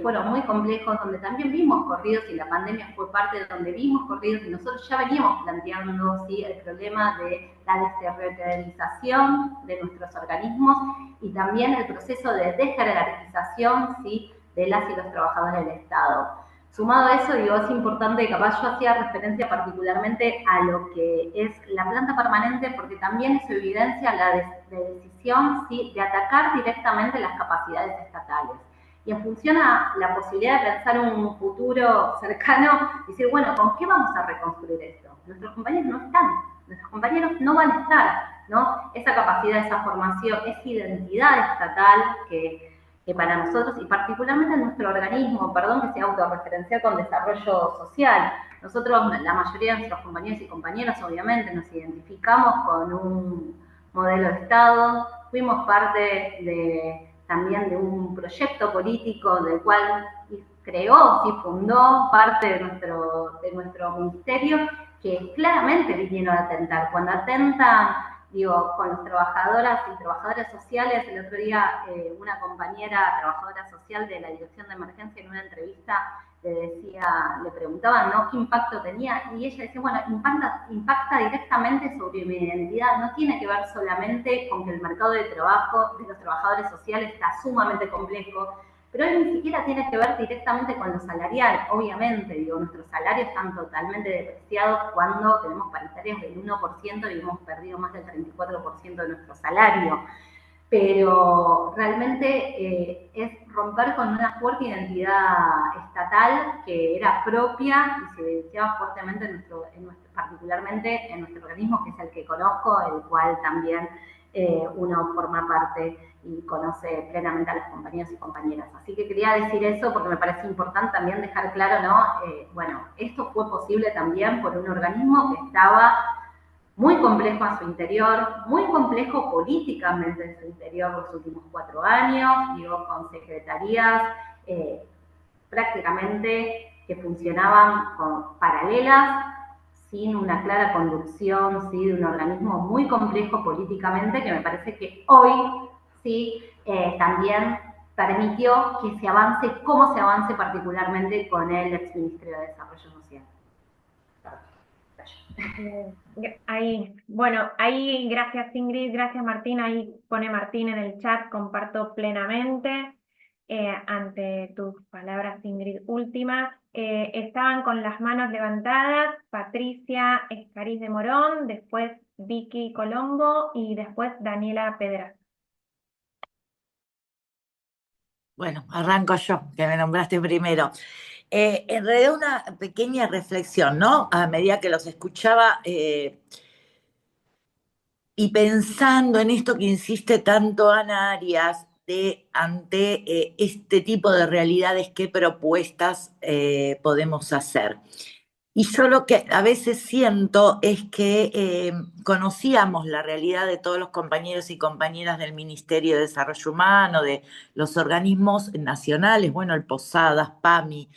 fueron muy complejos, donde también vimos corridos, y la pandemia fue parte de donde vimos corridos, y nosotros ya veníamos planteando, ¿sí?, el problema de la desjerarquización de nuestros organismos y también el proceso de desjerarquización, ¿sí?, de las y los trabajadores del Estado. Sumado a eso, es importante, capaz yo hacía referencia particularmente a lo que es la planta permanente, porque también eso evidencia la decisión, ¿sí?, de atacar directamente las capacidades estatales. Y en función a la posibilidad de pensar un futuro cercano, decir, bueno, ¿con qué vamos a reconstruir esto? Nuestros compañeros no están, nuestros compañeros no van a estar, ¿no? Esa capacidad, esa formación, esa identidad estatal que para nosotros, y particularmente en nuestro organismo, que sea autorreferencial con desarrollo social. Nosotros, la mayoría de nuestros compañeros y compañeras, obviamente, nos identificamos con un modelo de Estado, fuimos parte también de un proyecto político del cual creó, sí, fundó parte de nuestro ministerio, que claramente vinieron a atentar. Cuando atentan, con las trabajadoras y trabajadores sociales, el otro día una compañera trabajadora social de la Dirección de Emergencia en una entrevista le preguntaban, ¿no?, qué impacto tenía, y ella decía, bueno, impacta directamente sobre mi identidad, no tiene que ver solamente con que el mercado de trabajo de los trabajadores sociales está sumamente complejo, pero él ni siquiera tiene que ver directamente con lo salarial, obviamente, digo, nuestros salarios están totalmente depreciados cuando tenemos paritarias del 1% y hemos perdido más del 34% de nuestro salario, pero realmente es romper con una fuerte identidad estatal que era propia y se evidenciaba fuertemente particularmente en nuestro organismo, que es el que conozco, el cual también uno forma parte y conoce plenamente a los compañeros y compañeras. Así que quería decir eso porque me parece importante también dejar claro, ¿no? Bueno, esto fue posible también por un organismo que estaba muy complejo a su interior, muy complejo políticamente en su interior los últimos 4 años, digo, con secretarías prácticamente que funcionaban paralelas, sin una clara conducción, ¿sí?, de un organismo muy complejo políticamente, que me parece que hoy sí también permitió que se avance, como se avance particularmente con el exministerio de Desarrollo Social. Ahí, gracias Ingrid, gracias Martín, ahí pone Martín en el chat, comparto plenamente ante tus palabras, Ingrid, últimas. Estaban con las manos levantadas Patricia Escariz de Morón, después Vicky Colombo y después Daniela Pedra. Bueno, arranco yo, que me nombraste primero. En realidad una pequeña reflexión, ¿no? A medida que los escuchaba y pensando en esto que insiste tanto Ana Arias, ante este tipo de realidades, ¿qué propuestas podemos hacer? Y yo lo que a veces siento es que conocíamos la realidad de todos los compañeros y compañeras del Ministerio de Desarrollo Humano, de los organismos nacionales, bueno, el Posadas, PAMI,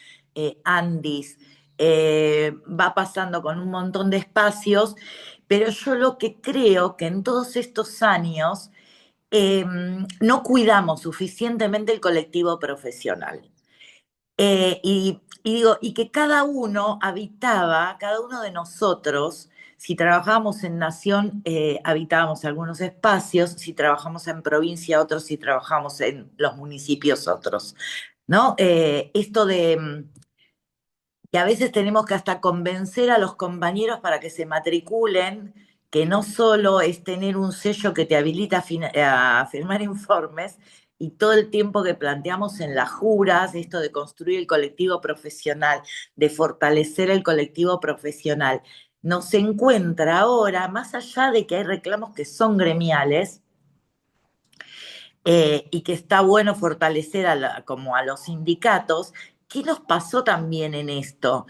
Andis, va pasando con un montón de espacios, pero yo lo que creo que en todos estos años no cuidamos suficientemente el colectivo profesional. Y digo, y que cada uno habitaba, cada uno de nosotros, si trabajábamos en nación, habitábamos algunos espacios, si trabajamos en provincia, otros, si trabajamos en los municipios, otros, ¿no? Esto de que a veces tenemos que hasta convencer a los compañeros para que se matriculen, que no solo es tener un sello que te habilita a firmar informes, y todo el tiempo que planteamos en las juras, esto de construir el colectivo profesional, de fortalecer el colectivo profesional, nos encuentra ahora, más allá de que hay reclamos que son gremiales, y que está bueno fortalecer como a los sindicatos. ¿Qué nos pasó también en esto?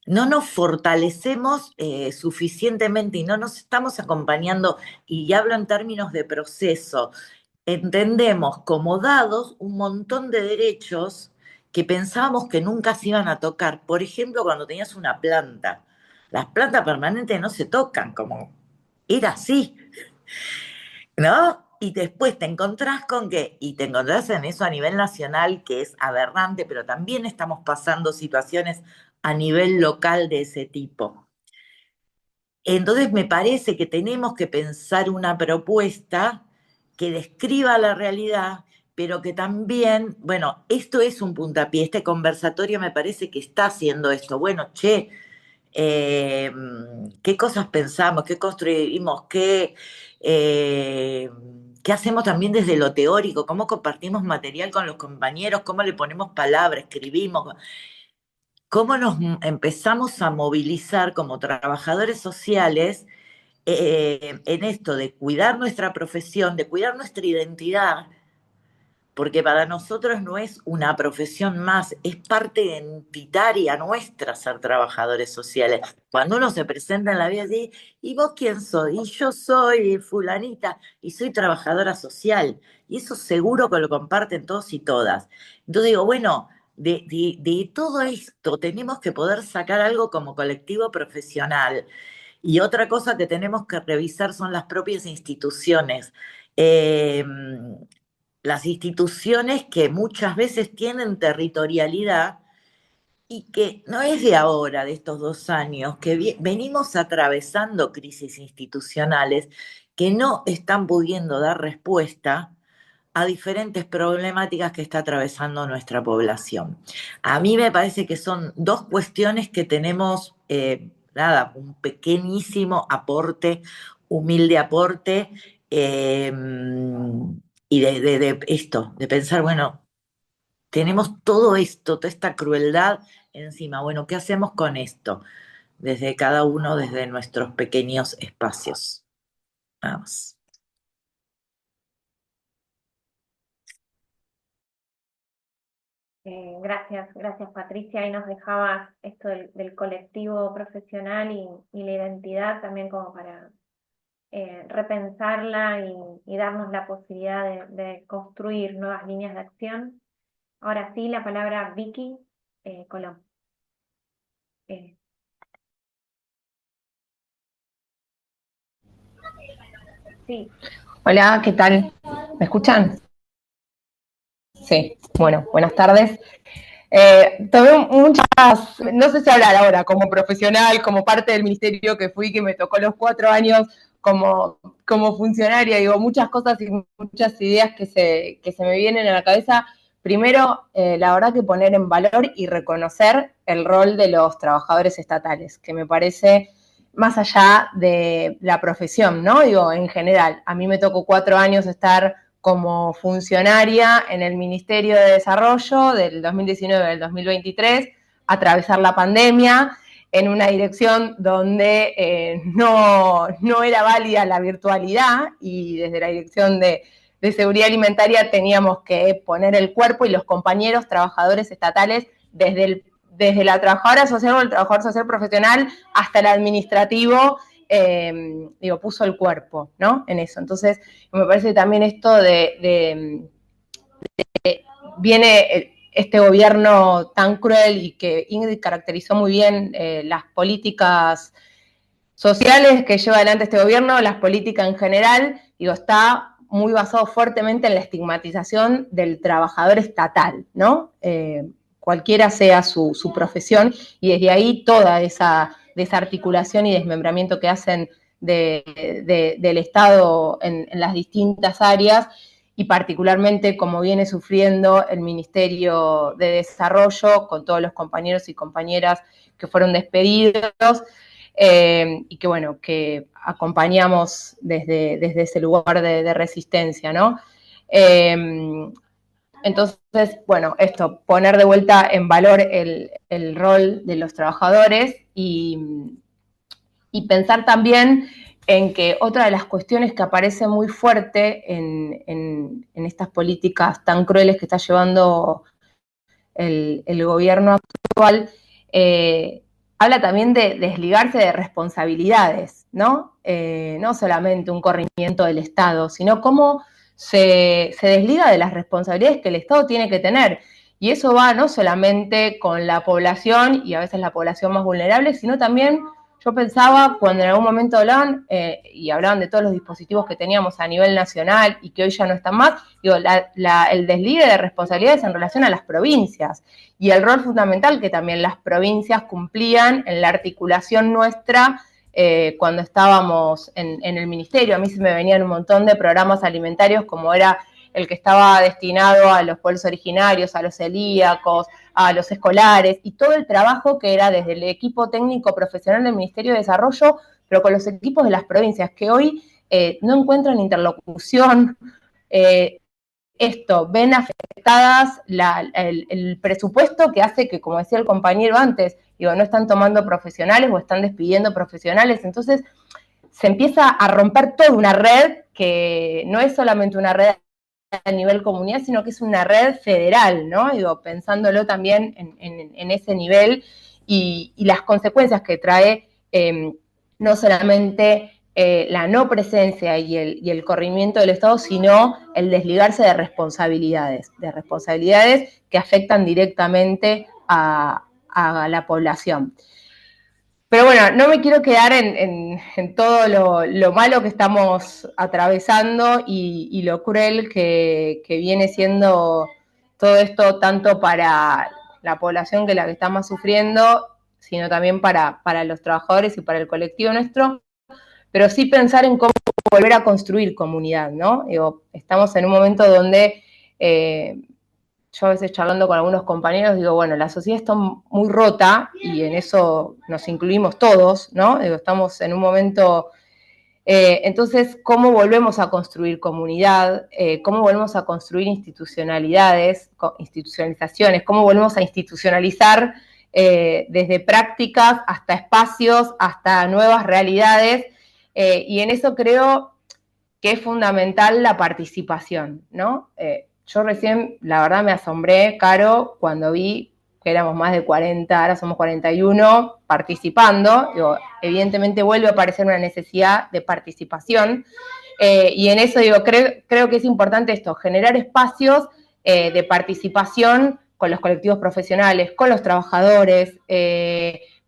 No nos fortalecemos suficientemente y no nos estamos acompañando, y hablo en términos de proceso. Entendemos como dados un montón de derechos que pensábamos que nunca se iban a tocar. Por ejemplo, cuando tenías una planta. Las plantas permanentes no se tocan, como era así, ¿no? Y después te encontrás con que, y te encontrás en eso a nivel nacional, que es aberrante, pero también estamos pasando situaciones a nivel local de ese tipo. Entonces me parece que tenemos que pensar una propuesta que describa la realidad, pero que también, bueno, esto es un puntapié, este conversatorio me parece que está haciendo esto. Bueno, che, ¿qué cosas pensamos? ¿Qué construimos? ¿Qué hacemos también desde lo teórico? ¿Cómo compartimos material con los compañeros? ¿Cómo le ponemos palabras? ¿Escribimos? ¿Cómo nos empezamos a movilizar como trabajadores sociales en esto de cuidar nuestra profesión, de cuidar nuestra identidad? Porque para nosotros no es una profesión más, es parte identitaria nuestra ser trabajadores sociales. Cuando uno se presenta en la vida dice, ¿y vos quién soy? Y yo soy fulanita y soy trabajadora social. Y eso seguro que lo comparten todos y todas. Entonces digo, bueno, de todo esto tenemos que poder sacar algo como colectivo profesional. Y otra cosa que tenemos que revisar son las propias instituciones. las instituciones que muchas veces tienen territorialidad y que no es de ahora, de estos 2 años, que venimos atravesando crisis institucionales que no están pudiendo dar respuesta a diferentes problemáticas que está atravesando nuestra población. A mí me parece que son dos cuestiones que tenemos, un pequeñísimo aporte, humilde aporte, y de pensar, bueno, tenemos todo esto, toda esta crueldad encima. Bueno, ¿qué hacemos con esto? Desde cada uno, desde nuestros pequeños espacios. Nada más. Gracias Patricia. Ahí nos dejabas esto del colectivo profesional y la identidad también como para repensarla y darnos la posibilidad de construir nuevas líneas de acción. Ahora sí, la palabra Vicky Colón. Sí. Hola, ¿qué tal? ¿Me escuchan? Sí, bueno, buenas tardes. Tomé muchas, no sé si hablar ahora como profesional, como parte del ministerio que fui, que me tocó los 4 años como funcionaria, digo, muchas cosas y muchas ideas que se me vienen a la cabeza. Primero, la verdad que poner en valor y reconocer el rol de los trabajadores estatales, que me parece más allá de la profesión, ¿no? Digo, en general, a mí me tocó 4 años estar como funcionaria en el Ministerio de Desarrollo del 2019 al 2023, atravesar la pandemia en una dirección donde no era válida la virtualidad y desde la dirección de seguridad alimentaria teníamos que poner el cuerpo y los compañeros trabajadores estatales desde la trabajadora social o el trabajador social profesional hasta el administrativo, puso el cuerpo, ¿no? En eso. Entonces, me parece también esto viene este gobierno tan cruel y que Ingrid caracterizó muy bien las políticas sociales que lleva adelante este gobierno, las políticas en general, está muy basado fuertemente en la estigmatización del trabajador estatal, ¿no? Cualquiera sea su profesión, y desde ahí toda esa desarticulación y desmembramiento que hacen del Estado en las distintas áreas, y particularmente como viene sufriendo el Ministerio de Desarrollo con todos los compañeros y compañeras que fueron despedidos, y que bueno, que acompañamos desde ese lugar de resistencia, ¿no? Entonces, bueno, esto, poner de vuelta en valor el rol de los trabajadores y pensar también en que otra de las cuestiones que aparece muy fuerte en estas políticas tan crueles que está llevando el gobierno actual, habla también de desligarse de responsabilidades, ¿no? No solamente un corrimiento del Estado, sino cómo se desliga de las responsabilidades que el Estado tiene que tener. Y eso va no solamente con la población, y a veces la población más vulnerable, sino también, yo pensaba, cuando en algún momento hablaban, y hablaban de todos los dispositivos que teníamos a nivel nacional y que hoy ya no están más, digo, el desligue de responsabilidades en relación a las provincias y el rol fundamental que también las provincias cumplían en la articulación nuestra cuando estábamos en el ministerio. A mí se me venían un montón de programas alimentarios, como era el que estaba destinado a los pueblos originarios, a los celíacos, a los escolares, y todo el trabajo que era desde el equipo técnico profesional del Ministerio de Desarrollo, pero con los equipos de las provincias, que hoy no encuentran interlocución. Ven afectadas el presupuesto, que hace que, como decía el compañero antes, no están tomando profesionales o están despidiendo profesionales. Entonces se empieza a romper toda una red que no es solamente una red a nivel comunidad, sino que es una red federal, ¿no? Pensándolo también en ese nivel y las consecuencias que trae no solamente la no presencia y el corrimiento del Estado, sino el desligarse de responsabilidades que afectan directamente a la población. Pero bueno, no me quiero quedar en todo lo malo que estamos atravesando y lo cruel que viene siendo todo esto, tanto para la población que la que está más sufriendo, sino también para los trabajadores y para el colectivo nuestro, pero sí pensar en cómo volver a construir comunidad, ¿no? Digo, estamos en un momento donde yo a veces charlando con algunos compañeros digo, bueno, la sociedad está muy rota y en eso nos incluimos todos, ¿no? Digo, estamos en un momento, entonces, ¿cómo volvemos a construir comunidad? ¿Cómo volvemos a construir institucionalidades, institucionalizaciones? ¿Cómo volvemos a institucionalizar desde prácticas hasta espacios, hasta nuevas realidades? Y en eso creo que es fundamental la participación, ¿no? Yo recién, la verdad, me asombré, Caro, cuando vi que éramos más de 40, ahora somos 41, participando. Digo, evidentemente vuelve a aparecer una necesidad de participación. Y en eso digo, creo que es importante esto, generar espacios de participación con los colectivos profesionales, con los trabajadores,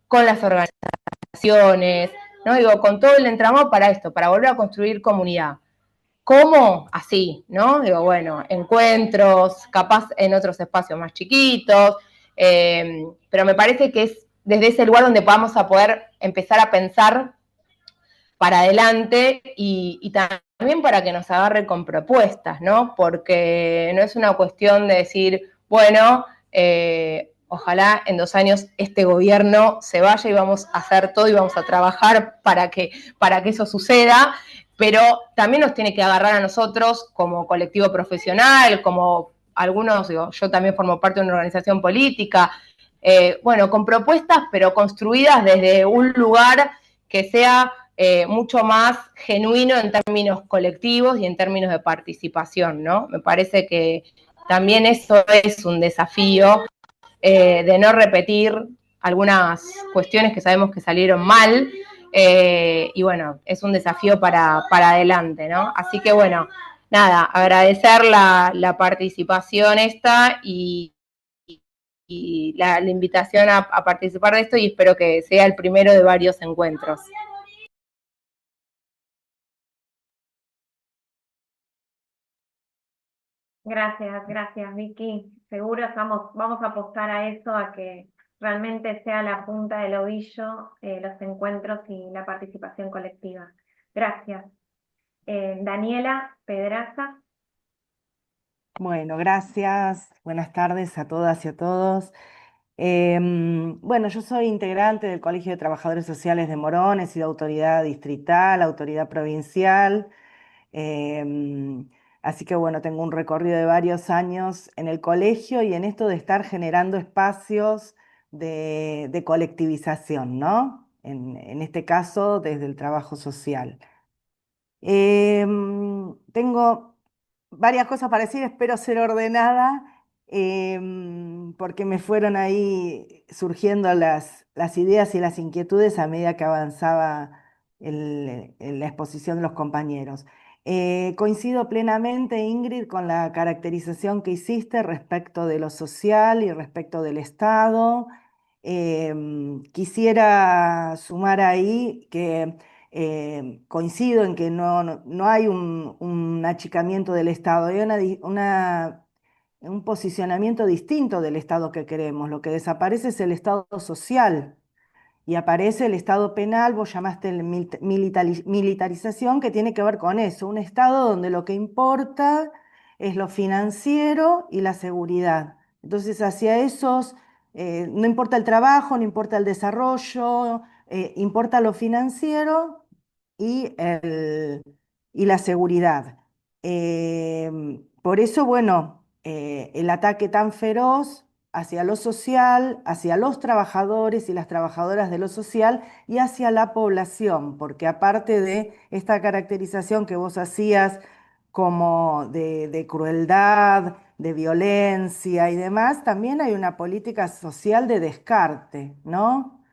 con las organizaciones, ¿no? Digo, con todo el entramado para esto, para volver a construir comunidad. ¿Cómo? Así, ¿no? Digo, bueno, encuentros, capaz en otros espacios más chiquitos, pero me parece que es desde ese lugar donde vamos a poder empezar a pensar para adelante y también para que nos agarre con propuestas, ¿no? Porque no es una cuestión de decir, bueno, ojalá en 2 años este gobierno se vaya y vamos a hacer todo y vamos a trabajar para que eso suceda, pero también nos tiene que agarrar a nosotros como colectivo profesional, como algunos, digo, yo también formo parte de una organización política, bueno, con propuestas, pero construidas desde un lugar que sea mucho más genuino en términos colectivos y en términos de participación, ¿no? Me parece que también eso es un desafío de no repetir algunas cuestiones que sabemos que salieron mal, y bueno, es un desafío para adelante, ¿no? Así que bueno, nada, agradecer la participación esta y la invitación a participar de esto y espero que sea el primero de varios encuentros. Gracias, Vicky. Seguro vamos a apostar a eso, a que realmente sea la punta del ovillo, los encuentros y la participación colectiva. Gracias. Daniela Pedraza. Bueno, gracias. Buenas tardes a todas y a todos. Bueno, yo soy integrante del Colegio de Trabajadores Sociales de Morón, he sido autoridad distrital, autoridad provincial. em, Así que bueno, tengo un recorrido de varios años en el colegio y en esto de estar generando espacios de colectivización, ¿no? En este caso, desde el trabajo social. Tengo varias cosas para decir, espero ser ordenada, porque me fueron ahí surgiendo las ideas y las inquietudes a medida que avanzaba en la exposición de los compañeros. Coincido plenamente, Ingrid, con la caracterización que hiciste respecto de lo social y respecto del Estado. Quisiera sumar ahí que coincido en que no hay un achicamiento del Estado, hay un posicionamiento distinto del Estado que queremos. Lo que desaparece es el Estado social y aparece el Estado penal, vos llamaste militarización, que tiene que ver con eso, un Estado donde lo que importa es lo financiero y la seguridad. Entonces, hacia esos, no importa el trabajo, no importa el desarrollo, importa lo financiero y la seguridad. Por eso, bueno, el ataque tan feroz hacia lo social, hacia los trabajadores y las trabajadoras de lo social y hacia la población, porque aparte de esta caracterización que vos hacías como de crueldad, de violencia y demás, también hay una política social de descarte, ¿no?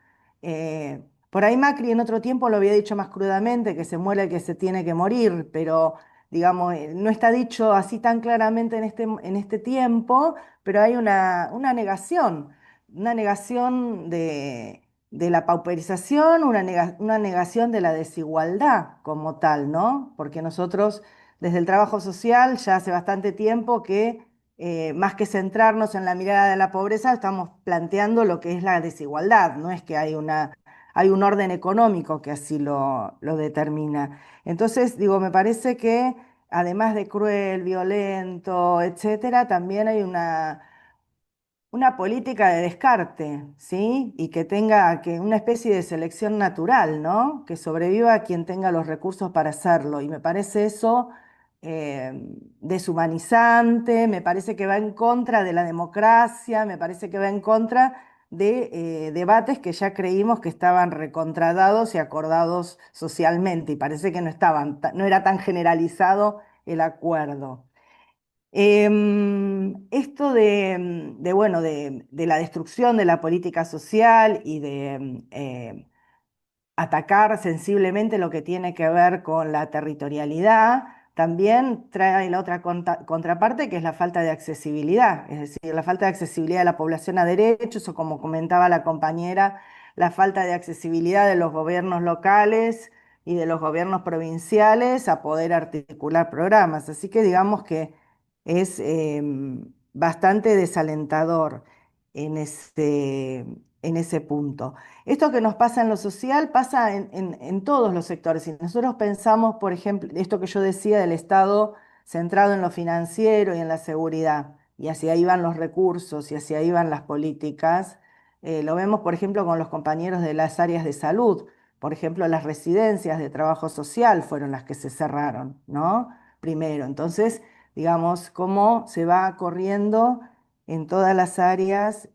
Por ahí Macri en otro tiempo lo había dicho más crudamente, que se muere el que se tiene que morir, pero digamos, no está dicho así tan claramente en este tiempo, pero hay una negación de la pauperización, una negación de la desigualdad como tal, ¿no? Porque nosotros desde el trabajo social ya hace bastante tiempo que más que centrarnos en la mirada de la pobreza, estamos planteando lo que es la desigualdad, no es que hay un orden económico que así lo determina. Entonces, digo, me parece que además de cruel, violento, etcétera, también hay una política de descarte, ¿sí? Y que tenga una especie de selección natural, ¿no? Que sobreviva quien tenga los recursos para hacerlo. Y me parece eso eh, deshumanizante, me parece que va en contra de la democracia, me parece que va en contra de debates que ya creímos que estaban recontradados y acordados socialmente, y parece que no era tan generalizado el acuerdo. Esto bueno, de la destrucción de la política social y de atacar sensiblemente lo que tiene que ver con la territorialidad, también trae la otra contraparte, que es la falta de accesibilidad, es decir, la falta de accesibilidad de la población a derechos, o como comentaba la compañera, la falta de accesibilidad de los gobiernos locales y de los gobiernos provinciales a poder articular programas. Así que digamos que es bastante desalentador en en ese punto. Esto que nos pasa en lo social pasa en todos los sectores. Si nosotros pensamos, por ejemplo, esto que yo decía del Estado centrado en lo financiero y en la seguridad, y hacia ahí van los recursos y hacia ahí van las políticas, lo vemos, por ejemplo, con los compañeros de las áreas de salud. Por ejemplo, las residencias de trabajo social fueron las que se cerraron, ¿no? Primero. Entonces, digamos, cómo se va corriendo en todas las áreas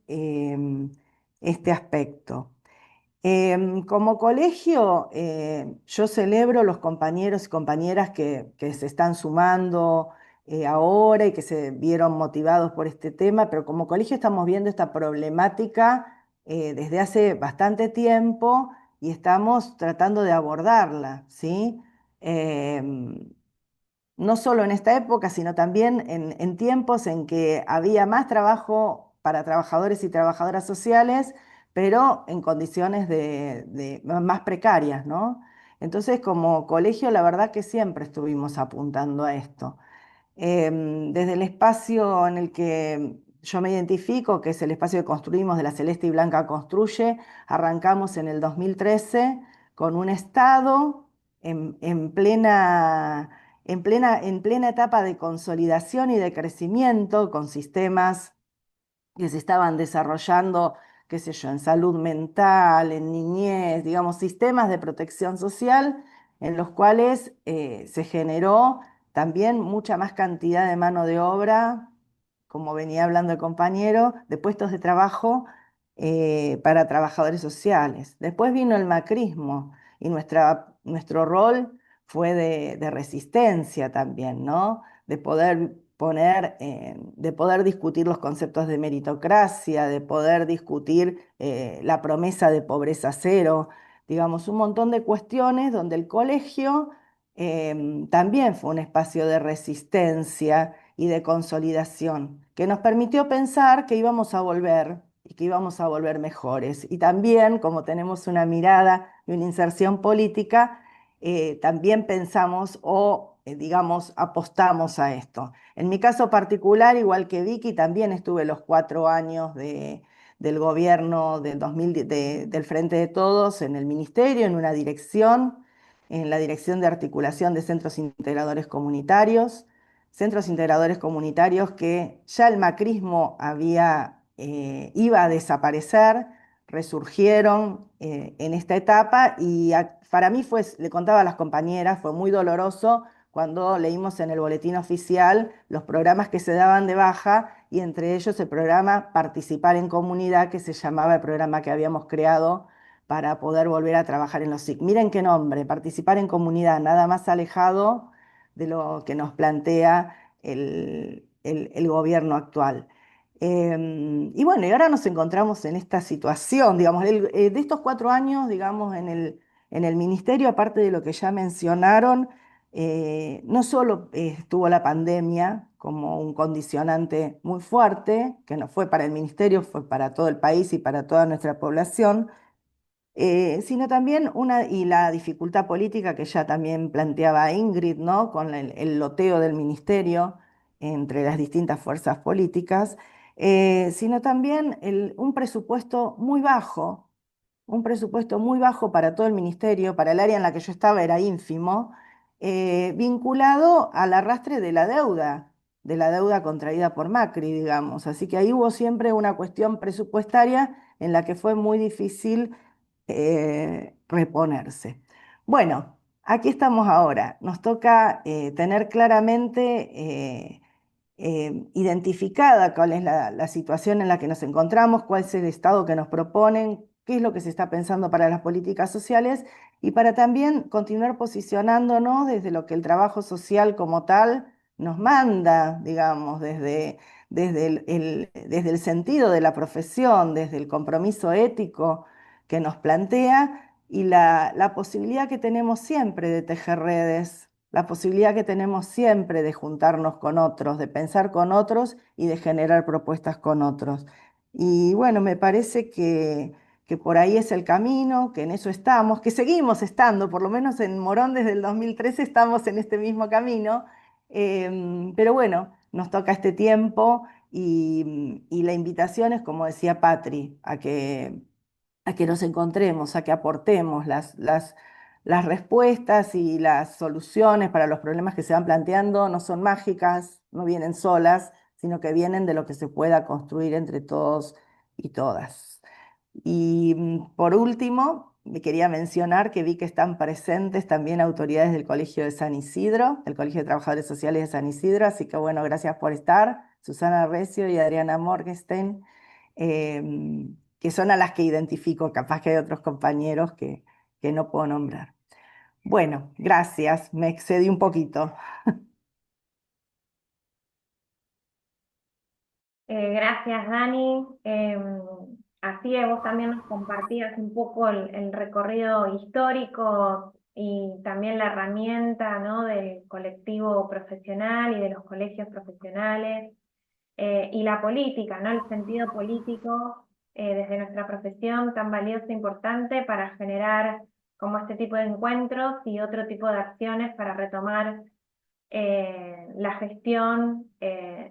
este aspecto. Como colegio, yo celebro los compañeros y compañeras que se están sumando ahora y que se vieron motivados por este tema, pero como colegio estamos viendo esta problemática desde hace bastante tiempo y estamos tratando de abordarla, ¿sí? Em, no solo en esta época, sino también en tiempos en que había más trabajo para trabajadores y trabajadoras sociales, pero en condiciones más precarias, ¿no? Entonces, como colegio, la verdad que siempre estuvimos apuntando a esto. Desde el espacio en el que yo me identifico, que es el espacio que construimos de la Celeste y Blanca Construye, arrancamos en el 2013 con un Estado en plena etapa de consolidación y de crecimiento, con sistemas que se estaban desarrollando, qué sé yo, en salud mental, en niñez, digamos, sistemas de protección social en los cuales se generó también mucha más cantidad de mano de obra, como venía hablando el compañero, de puestos de trabajo para trabajadores sociales. Después vino el macrismo y nuestro rol fue de resistencia también, ¿no? De poder de poder discutir los conceptos de meritocracia, de poder discutir la promesa de pobreza cero, digamos, un montón de cuestiones donde el colegio también fue un espacio de resistencia y de consolidación, que nos permitió pensar que íbamos a volver y que íbamos a volver mejores. Y también, como tenemos una mirada y una inserción política, también pensamos digamos, apostamos a esto. En mi caso particular, igual que Vicky, también estuve los 4 años del gobierno del Frente de Todos en el ministerio, en una dirección, en la Dirección de Articulación de Centros Integradores Comunitarios que ya el macrismo iba a desaparecer, resurgieron en esta etapa y para mí le contaba a las compañeras, fue muy doloroso cuando leímos en el boletín oficial los programas que se daban de baja y entre ellos el programa Participar en Comunidad, que se llamaba el programa que habíamos creado para poder volver a trabajar en los SIC. Miren qué nombre, Participar en Comunidad, nada más alejado de lo que nos plantea el gobierno actual. Y bueno, y ahora nos encontramos en esta situación, digamos, de estos 4 años, digamos, en el ministerio, aparte de lo que ya mencionaron, no solo estuvo la pandemia como un condicionante muy fuerte, que no fue para el ministerio, fue para todo el país y para toda nuestra población, sino también y la dificultad política que ya también planteaba Ingrid, ¿no? Con el loteo del ministerio entre las distintas fuerzas políticas, sino también un presupuesto muy bajo, un presupuesto muy bajo para todo el ministerio, para el área en la que yo estaba era ínfimo, vinculado al arrastre de la deuda contraída por Macri, digamos. Así que ahí hubo siempre una cuestión presupuestaria en la que fue muy difícil reponerse. Bueno, aquí estamos ahora. Nos toca tener claramente identificada cuál es la situación en la que nos encontramos, cuál es el estado que nos proponen, qué es lo que se está pensando para las políticas sociales y para también continuar posicionándonos desde lo que el trabajo social como tal nos manda, digamos, desde el sentido de la profesión, desde el compromiso ético que nos plantea y la posibilidad que tenemos siempre de tejer redes, la posibilidad que tenemos siempre de juntarnos con otros, de pensar con otros y de generar propuestas con otros. Y bueno, me parece que por ahí es el camino, que en eso estamos, que seguimos estando, por lo menos en Morón desde el 2013 estamos en este mismo camino, pero bueno, nos toca este tiempo y la invitación es, como decía Patri, a que nos encontremos, a que aportemos las respuestas y las soluciones para los problemas que se van planteando no son mágicas, no vienen solas, sino que vienen de lo que se pueda construir entre todos y todas. Y por último, me quería mencionar que vi que están presentes también autoridades del Colegio de San Isidro, el Colegio de Trabajadores Sociales de San Isidro, así que bueno, gracias por estar, Susana Recio y Adriana Morgenstein, que son a las que identifico, capaz que hay otros compañeros que no puedo nombrar. Bueno, gracias, me excedí un poquito. Gracias, Dani. Así es, vos también nos compartías un poco el recorrido histórico y también la herramienta, ¿no? Del colectivo profesional y de los colegios profesionales, y la política, ¿no? El sentido político desde nuestra profesión tan valioso e importante para generar como este tipo de encuentros y otro tipo de acciones para retomar la gestión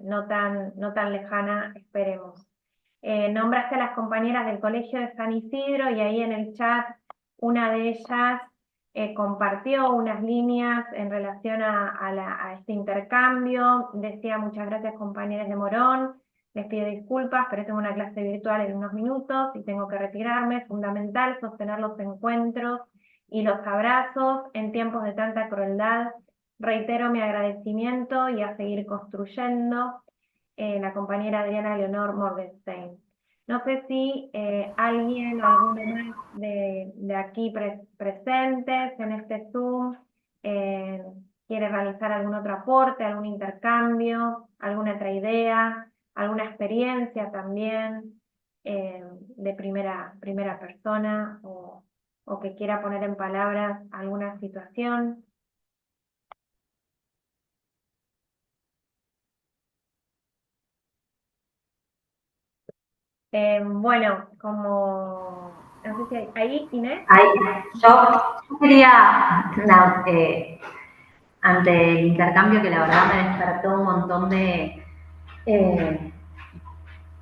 no tan lejana, esperemos. Nombraste a las compañeras del Colegio de San Isidro y ahí en el chat una de ellas compartió unas líneas en relación a este intercambio. Decía: muchas gracias, compañeras de Morón, les pido disculpas, pero tengo una clase virtual en unos minutos y tengo que retirarme. Es fundamental sostener los encuentros y los abrazos en tiempos de tanta crueldad. Reitero mi agradecimiento y a seguir construyendo. La compañera Adriana Leonor Morgenstein. No sé si alguien o alguno más de aquí presentes en este Zoom quiere realizar algún otro aporte, algún intercambio, alguna otra idea, alguna experiencia también de primera persona o que quiera poner en palabras alguna situación. Bueno, como no sé si ahí, Inés. Yo quería, ante el intercambio que la verdad me despertó un montón de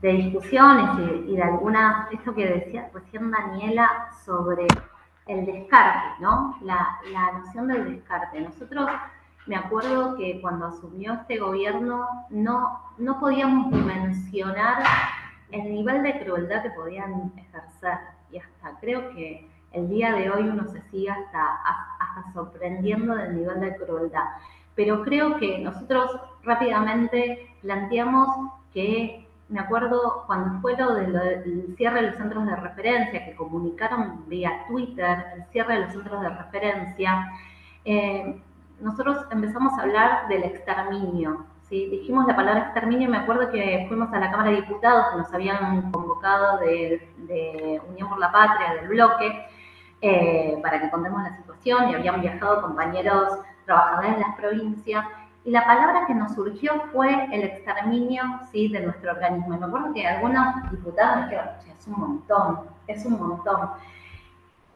discusiones y de algunas, esto que decía recién Daniela sobre el descarte, ¿no? La noción del descarte. Nosotros, me acuerdo que cuando asumió este gobierno no podíamos dimensionar el nivel de crueldad que podían ejercer y hasta creo que el día de hoy uno se sigue hasta sorprendiendo del nivel de crueldad. Pero creo que nosotros rápidamente planteamos que, me acuerdo cuando fue del cierre de los centros de referencia, que comunicaron vía Twitter el cierre de los centros de referencia, nosotros empezamos a hablar del exterminio. ¿Sí? Dijimos la palabra exterminio y me acuerdo que fuimos a la Cámara de Diputados, que nos habían convocado de Unión por la Patria, del bloque, para que contemos la situación, y habían viajado compañeros trabajadores de las provincias, y la palabra que nos surgió fue el exterminio, ¿sí? De nuestro organismo. Y me acuerdo que algunos diputados me dijeron: es un montón, es un montón.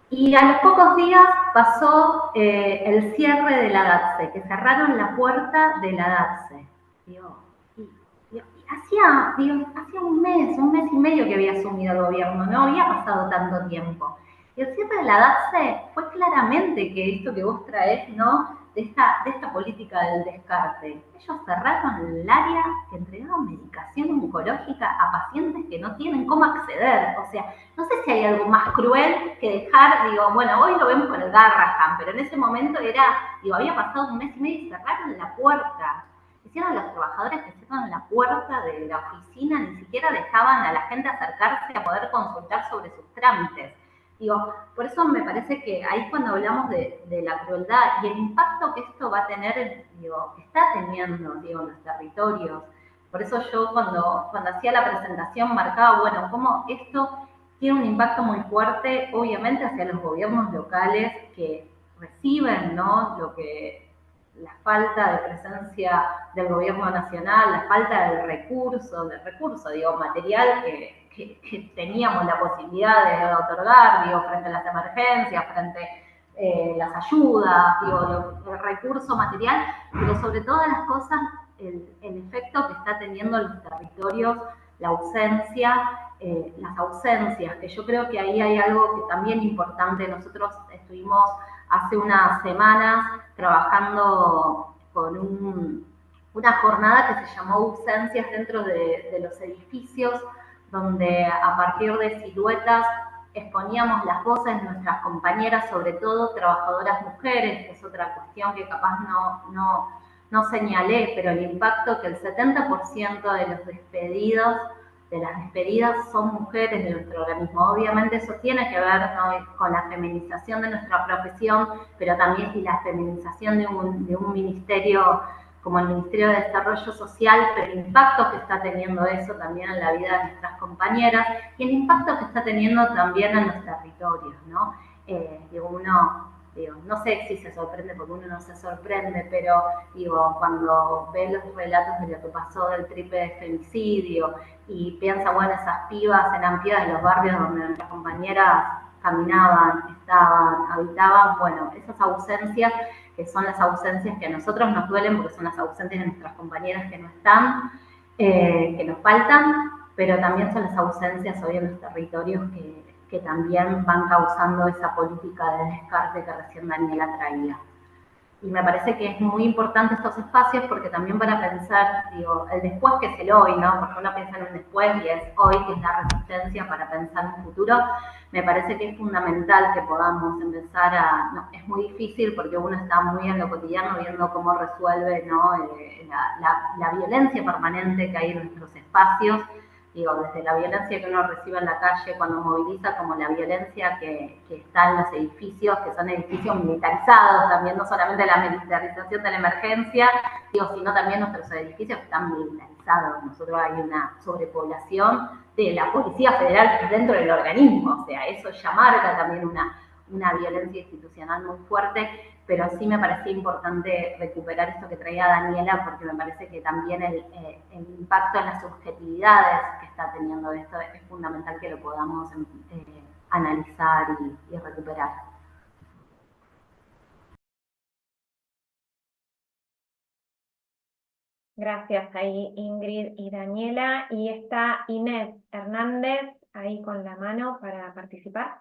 Y a los pocos días pasó el cierre de la DATSE, que cerraron la puerta de la DATSE. Digo, hacía un mes y medio que había asumido el gobierno, no había pasado tanto tiempo. Y el cierre de la DATSE fue claramente que esto que vos traés, ¿no? De esta política del descarte. Ellos cerraron el área que entregaba medicación oncológica a pacientes que no tienen cómo acceder. O sea, no sé si hay algo más cruel que dejar, bueno, hoy lo vemos con el Garrahan, pero en ese momento había pasado un mes y medio y cerraron la puerta. Hicieron los trabajadores que cierran la puerta de la oficina, ni siquiera dejaban a la gente acercarse a poder consultar sobre sus trámites. Por eso me parece que ahí cuando hablamos de la crueldad y el impacto que esto va a tener, está teniendo, en los territorios. Por eso yo cuando hacía la presentación marcaba, cómo esto tiene un impacto muy fuerte, obviamente, hacia los gobiernos locales que reciben, ¿no? La falta de presencia del gobierno nacional, la falta del recurso, material que teníamos la posibilidad de otorgar, frente a las emergencias, frente a las ayudas, el recurso material, pero sobre todas las cosas, el efecto que está teniendo en los territorios, la ausencia, las ausencias, que yo creo que ahí hay algo que también importante. Nosotros estuvimos hace unas semanas trabajando con una jornada que se llamó Ausencias dentro de los edificios, donde a partir de siluetas exponíamos las voces de nuestras compañeras, sobre todo trabajadoras mujeres, que es otra cuestión que capaz no señalé, pero el impacto que el 70% de los despedidos, de las despedidas, son mujeres de nuestro organismo. Obviamente eso tiene que ver, ¿no?, con la feminización de nuestra profesión, pero también y la feminización de un ministerio como el Ministerio de Desarrollo Social, pero el impacto que está teniendo eso también en la vida de nuestras compañeras y el impacto que está teniendo también en los territorios, ¿no? No sé si se sorprende, porque uno no se sorprende, pero cuando ve los relatos de lo que pasó del triple femicidio y piensa, esas pibas eran pibas de los barrios donde nuestras compañeras caminaban, estaban, habitaban, esas ausencias, que son las ausencias que a nosotros nos duelen, porque son las ausencias de nuestras compañeras que no están, que nos faltan, pero también son las ausencias hoy en los territorios que también van causando esa política de descarte que recién Daniela traía. Y me parece que es muy importante estos espacios porque también van a pensar, el después que es el hoy, ¿no? Porque uno piensa en un después y es hoy, que es la resistencia para pensar un futuro. Me parece que es fundamental que podamos empezar es muy difícil porque uno está muy en lo cotidiano viendo cómo resuelve, ¿no?, la violencia permanente que hay en nuestros espacios. Desde la violencia que uno recibe en la calle cuando moviliza, como la violencia que está en los edificios, que son edificios militarizados, también no solamente la militarización de la emergencia, sino también nuestros edificios que están militarizados. Nosotros hay una sobrepoblación de la Policía Federal dentro del organismo, o sea, eso ya marca también una violencia institucional muy fuerte, pero sí me parecía importante recuperar esto que traía Daniela, porque me parece que también el impacto en las subjetividades que está teniendo esto es fundamental que lo podamos analizar y recuperar. Gracias ahí, Ingrid y Daniela. Y está Inés Hernández ahí con la mano para participar.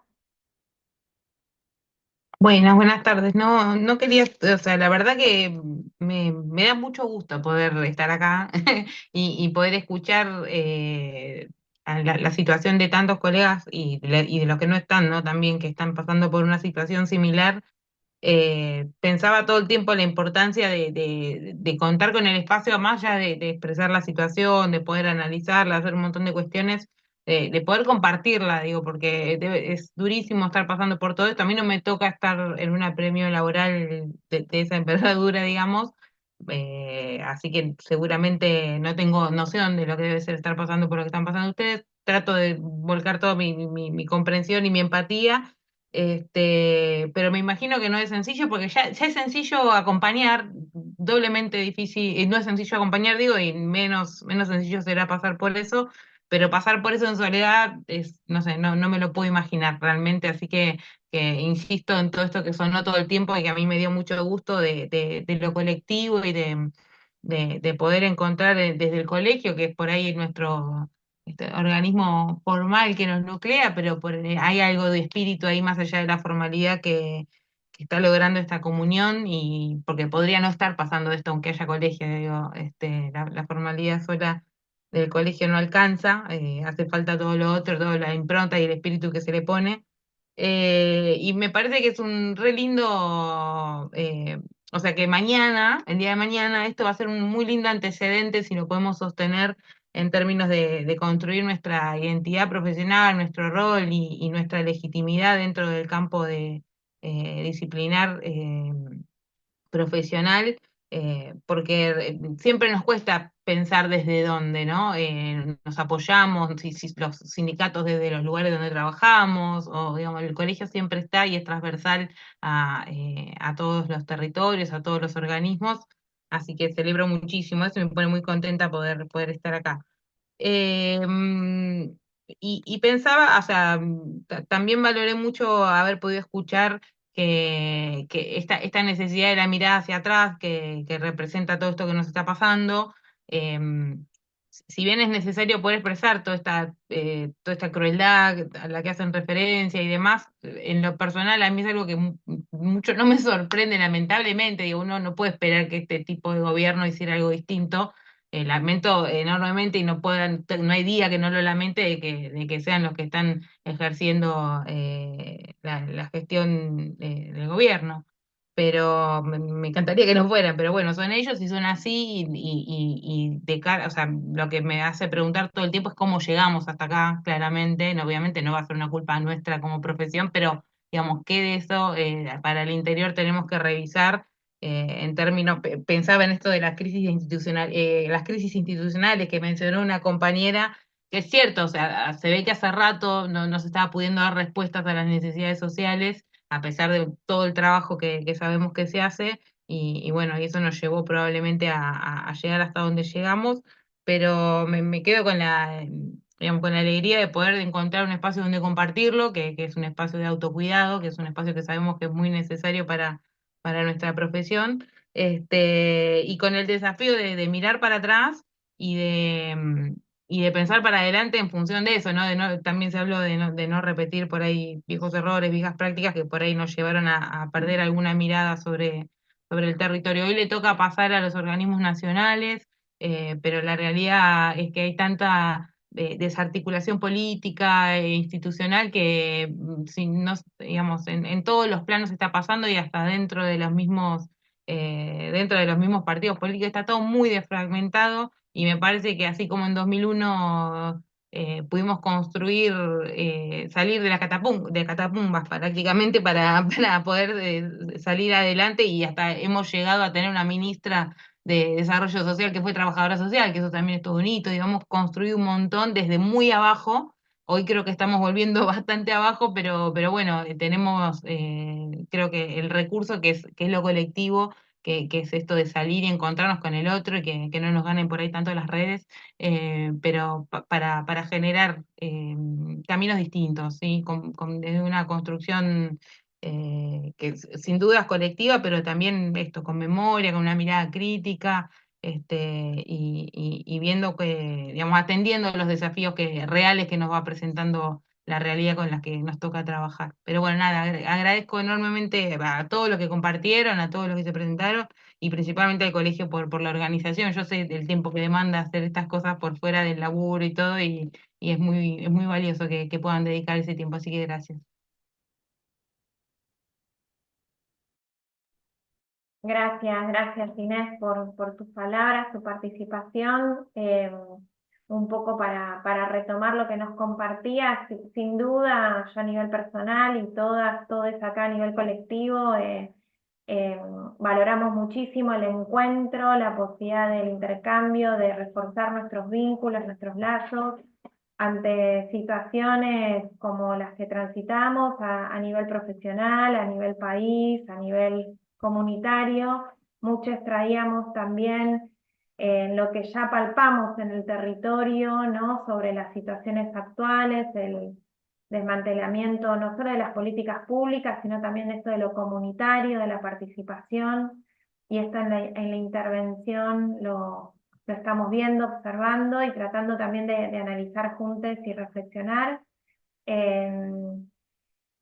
Buenas tardes. No quería, o sea, la verdad que me da mucho gusto poder estar acá y poder escuchar a la situación de tantos colegas y de los que no están, ¿no? También que están pasando por una situación similar. Pensaba todo el tiempo la importancia de contar con el espacio más allá de expresar la situación, de poder analizarla, hacer un montón de cuestiones, de poder compartirla, digo, porque es durísimo estar pasando por todo esto. A mí no me toca estar en un apremio laboral de esa envergadura, digamos, así que seguramente no sé dónde lo que debe ser estar pasando por lo que están pasando ustedes. Trato de volcar toda mi comprensión y mi empatía, pero me imagino que no es sencillo porque ya es sencillo acompañar, doblemente difícil, y no es sencillo acompañar, digo, y menos sencillo será pasar por eso, pero pasar por eso en soledad es, no sé, no me lo puedo imaginar realmente, así que insisto en todo esto que sonó todo el tiempo y que a mí me dio mucho gusto de lo colectivo y de poder encontrar desde el colegio, que es por ahí nuestro organismo formal que nos nuclea, pero hay algo de espíritu ahí más allá de la formalidad que está logrando esta comunión, y porque podría no estar pasando esto aunque haya colegio, digo, la formalidad sola del colegio no alcanza, hace falta todo lo otro, toda la impronta y el espíritu que se le pone. Y me parece que es un re lindo, o sea que mañana, el día de mañana, esto va a ser un muy lindo antecedente si lo podemos sostener en términos de construir nuestra identidad profesional, nuestro rol y nuestra legitimidad dentro del campo disciplinar profesional, porque siempre nos cuesta pensar desde dónde, ¿no? Nos apoyamos, si los sindicatos desde los lugares donde trabajamos, o digamos, el colegio siempre está y es transversal a todos los territorios, a todos los organismos, así que celebro muchísimo eso y me pone muy contenta poder estar acá. Y pensaba, o sea, también valoré mucho haber podido escuchar que esta necesidad de la mirada hacia atrás, que representa todo esto que nos está pasando, si bien es necesario poder expresar toda esta crueldad a la que hacen referencia y demás, en lo personal a mí es algo que mucho no me sorprende, lamentablemente, digo, uno no puede esperar que este tipo de gobierno hiciera algo distinto. Lamento enormemente y no hay día que no lo lamente de que sean los que están ejerciendo la gestión del gobierno. Pero me encantaría que no fueran, pero bueno, son ellos y son así, y de cara, o sea, lo que me hace preguntar todo el tiempo es cómo llegamos hasta acá, claramente. Obviamente no va a ser una culpa nuestra como profesión, pero digamos, qué de eso para el interior tenemos que revisar en términos, pensaba en esto de las crisis institucionales que mencionó una compañera, que es cierto, o sea, se ve que hace rato no se estaba pudiendo dar respuestas a las necesidades sociales, a pesar de todo el trabajo que sabemos que se hace, y bueno, y eso nos llevó probablemente a llegar hasta donde llegamos, pero me quedo con digamos, con la alegría de poder encontrar un espacio donde compartirlo, que es un espacio de autocuidado, que es un espacio que sabemos que es muy necesario para nuestra profesión, y con el desafío de mirar para atrás y de pensar para adelante en función de eso, ¿no? También se habló de no repetir por ahí viejos errores, viejas prácticas que por ahí nos llevaron a perder alguna mirada sobre el territorio. Hoy le toca pasar a los organismos nacionales, pero la realidad es que hay tanta desarticulación política e institucional que si no, digamos, en todos los planos está pasando, y hasta dentro de los mismos partidos políticos está todo muy desfragmentado, y me parece que así como en 2001 pudimos construir, salir de catapumbas prácticamente para poder salir adelante, y hasta hemos llegado a tener una ministra de Desarrollo Social que fue trabajadora social, que eso también es todo un hito, y hemos construido un montón desde muy abajo. Hoy creo que estamos volviendo bastante abajo, pero bueno, tenemos, creo que el recurso que es lo colectivo, que es esto de salir y encontrarnos con el otro, y que no nos ganen por ahí tanto las redes, pero para generar caminos distintos, ¿sí? Desde una construcción que sin duda es colectiva, pero también esto, con memoria, con una mirada crítica, y viendo que, digamos, atendiendo los desafíos reales que nos va presentando la realidad con la que nos toca trabajar. Pero bueno, nada, agradezco enormemente a todos los que compartieron, a todos los que se presentaron, y principalmente al colegio por la organización. Yo sé el tiempo que demanda hacer estas cosas por fuera del laburo y todo, y es muy valioso que puedan dedicar ese tiempo, así que gracias. Gracias Inés por tus palabras, tu participación. Un poco para retomar lo que nos compartías, sin duda, yo a nivel personal y todos acá a nivel colectivo, valoramos muchísimo el encuentro, la posibilidad del intercambio, de reforzar nuestros vínculos, nuestros lazos, ante situaciones como las que transitamos a nivel profesional, a nivel país, a nivel comunitario. Muchos traíamos también en lo que ya palpamos en el territorio, ¿no? Sobre las situaciones actuales, el desmantelamiento no solo de las políticas públicas, sino también esto de lo comunitario, de la participación, y esto en la intervención lo estamos viendo, observando y tratando también de analizar juntos y reflexionar. En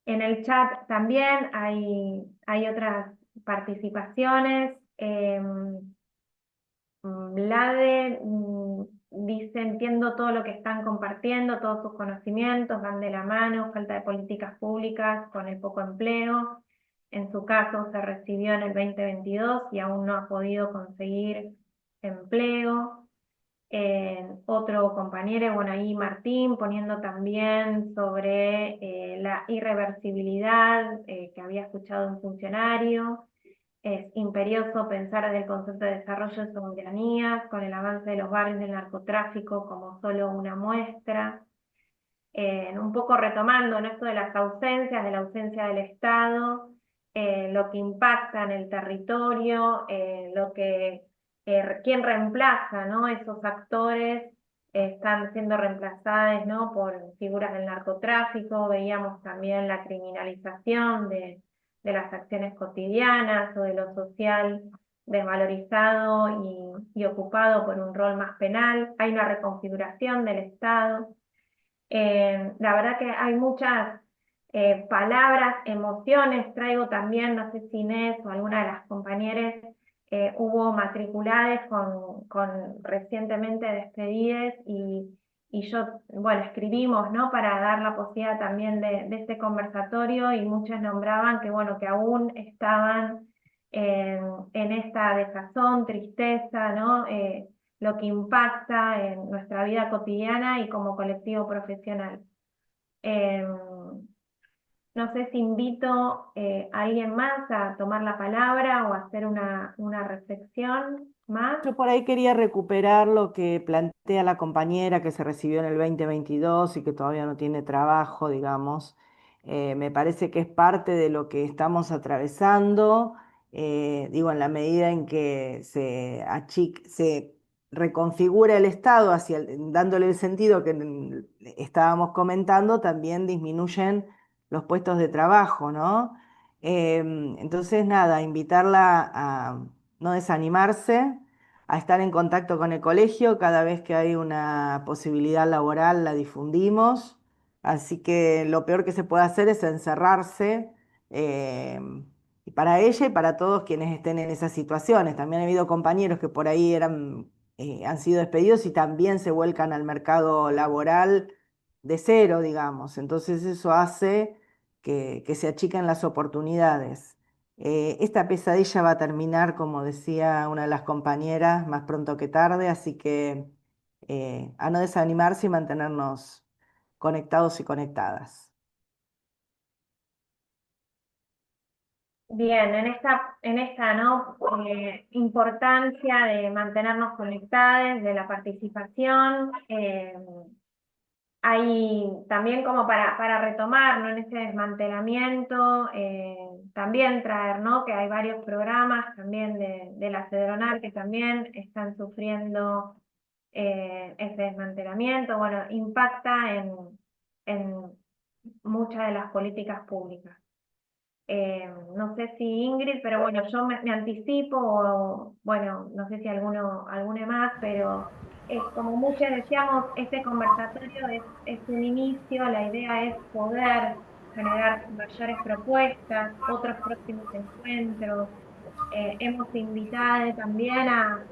el chat también hay otras participaciones. Vlade dice, entiendo todo lo que están compartiendo, todos sus conocimientos van de la mano, falta de políticas públicas con el poco empleo. En su caso se recibió en el 2022 y aún no ha podido conseguir empleo. Otro compañero, bueno, ahí Martín, poniendo también sobre la irreversibilidad que había escuchado un funcionario. Es imperioso pensar desde el concepto de desarrollo de soberanías, con el avance de los barrios del narcotráfico como solo una muestra. Un poco retomando, ¿no? Esto de las ausencias, de la ausencia del Estado, lo que impacta en el territorio, quién reemplaza, ¿no? Esos actores están siendo reemplazados, ¿no? Por figuras del narcotráfico. Veíamos también la criminalización de las acciones cotidianas o de lo social desvalorizado y ocupado por un rol más penal. Hay una reconfiguración del Estado. La verdad que hay muchas palabras, emociones. Traigo también, no sé si Inés o alguna de las compañeras hubo matriculadas con recientemente despedidas y yo, bueno, escribimos, ¿no? Para dar la posibilidad también de este conversatorio y muchos nombraban que, bueno, que aún estaban en esta desazón, tristeza, ¿no? Lo que impacta en nuestra vida cotidiana y como colectivo profesional. Eh, no sé si invito a alguien más a tomar la palabra o a hacer una reflexión más. Yo por ahí quería recuperar lo que plantea la compañera que se recibió en el 2022 y que todavía no tiene trabajo, digamos. Me parece que es parte de lo que estamos atravesando, digo, en la medida en que se reconfigura el Estado dándole el sentido que estábamos comentando, también disminuyen los puestos de trabajo, ¿no? Entonces, nada, invitarla a no desanimarse, a estar en contacto con el colegio. Cada vez que hay una posibilidad laboral la difundimos, así que lo peor que se puede hacer es encerrarse, eh, y para ella y para todos quienes estén en esas situaciones. También ha habido compañeros que por ahí han sido despedidos y también se vuelcan al mercado laboral de cero, digamos. Entonces eso hace que se achiquen las oportunidades. Esta pesadilla va a terminar, como decía una de las compañeras, más pronto que tarde, así que a no desanimarse y mantenernos conectados y conectadas. Bien, en esta ¿no? Importancia de mantenernos conectados, de la participación. Hay también como para retomar, ¿no? En ese desmantelamiento, también traer, ¿no? Que hay varios programas también de la Cedronal que también están sufriendo ese desmantelamiento. Bueno, impacta en muchas de las políticas públicas. No sé si Ingrid, pero bueno, yo me anticipo, o, bueno, no sé si alguno más, pero como muchos decíamos, este conversatorio es un inicio. La idea es poder generar mayores propuestas, otros próximos encuentros. Hemos invitado también a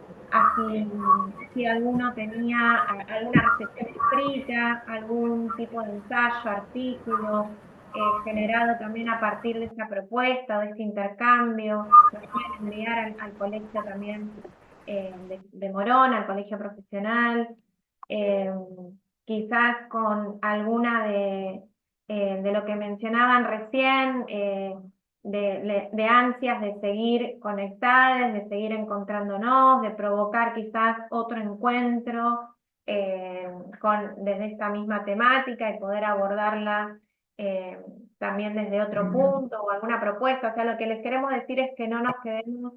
si alguno tenía alguna reflexión escrita, algún tipo de ensayo, artículo, generado también a partir de esta propuesta, de este intercambio, lo pueden enviar al colegio también de Morón, al colegio profesional, eh, quizás con alguna de lo que mencionaban recién, de ansias de seguir conectadas, de seguir encontrándonos, de provocar quizás otro encuentro desde esta misma temática y poder abordarla también desde otro punto o alguna propuesta. O sea, lo que les queremos decir es que no nos quedemos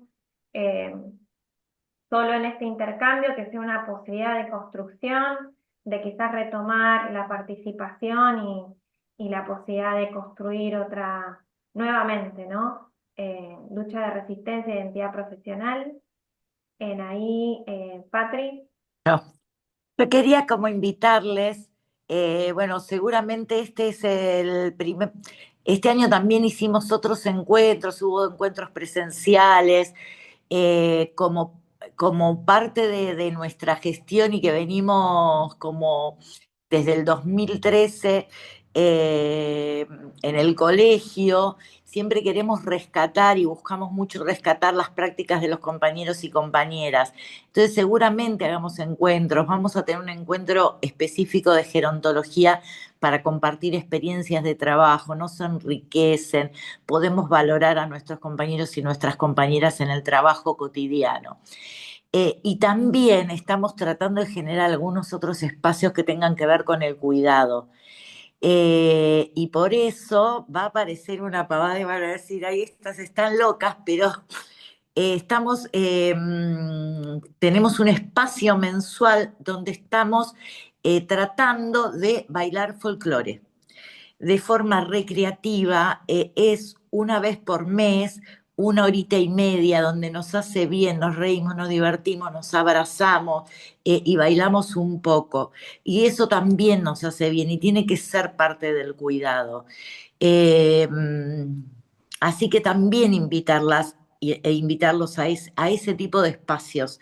solo en este intercambio, que sea una posibilidad de construcción, de quizás retomar la participación y la posibilidad de construir otra, nuevamente, ¿no? Lucha de resistencia e identidad profesional. En ahí, Patri. Yo quería como invitarles, bueno, seguramente este es el primer, este año también hicimos otros encuentros, hubo encuentros presenciales, como parte de nuestra gestión y que venimos como desde el 2013 eh, en el colegio, siempre queremos rescatar y buscamos mucho rescatar las prácticas de los compañeros y compañeras. Entonces seguramente hagamos encuentros, vamos a tener un encuentro específico de gerontología para compartir experiencias de trabajo, nos enriquecen, podemos valorar a nuestros compañeros y nuestras compañeras en el trabajo cotidiano. Y también estamos tratando de generar algunos otros espacios que tengan que ver con el cuidado. Y por eso va a aparecer una pavada y van a decir, ahí estas están locas, pero tenemos un espacio mensual donde estamos tratando de bailar folclore de forma recreativa, es una vez por mes, 1 horita y media, donde nos hace bien, nos reímos, nos divertimos, nos abrazamos y bailamos un poco. Y eso también nos hace bien y tiene que ser parte del cuidado. Eh, Así que también invitarlas e invitarlos a ese tipo de espacios.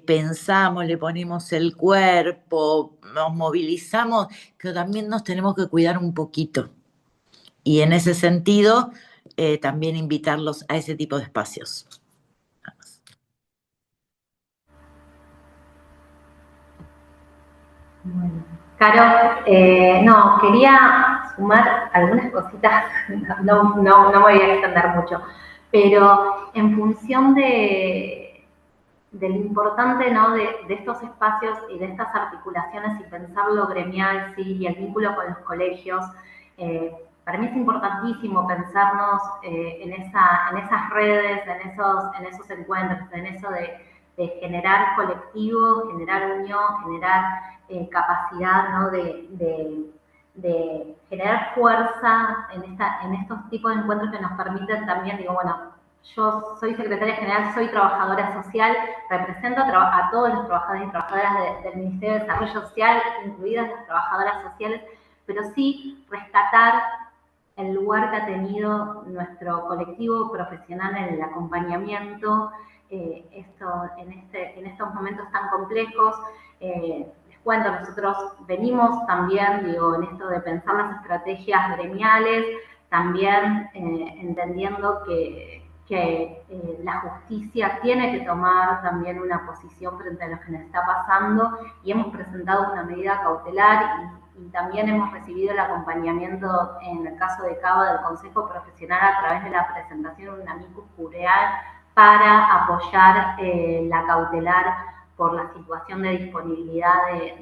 Pensamos, le ponemos el cuerpo, nos movilizamos, pero también nos tenemos que cuidar un poquito. Y en ese sentido, también invitarlos a ese tipo de espacios. Bueno, Caro, no, quería sumar algunas cositas, no me voy a extender mucho, pero en función de lo importante, ¿no? de estos espacios y de estas articulaciones y pensar lo gremial, ¿sí? Y el vínculo con los colegios, para mí es importantísimo pensarnos en esas redes, en esos encuentros, en eso de generar colectivo, generar unión, generar capacidad, ¿no? de generar fuerza en estos tipos de encuentros que nos permiten también, digo, bueno, yo soy secretaria general, soy trabajadora social, represento a todos los trabajadores y trabajadoras del Ministerio de Desarrollo Social, incluidas las trabajadoras sociales, pero sí rescatar el lugar que ha tenido nuestro colectivo profesional en el acompañamiento en estos momentos tan complejos. Les cuento, nosotros venimos también, digo, en esto de pensar las estrategias gremiales, también entendiendo que la justicia tiene que tomar también una posición frente a lo que nos está pasando y hemos presentado una medida cautelar y también hemos recibido el acompañamiento en el caso de Cava del Consejo Profesional a través de la presentación de un amicus curiae para apoyar la cautelar por la situación de disponibilidad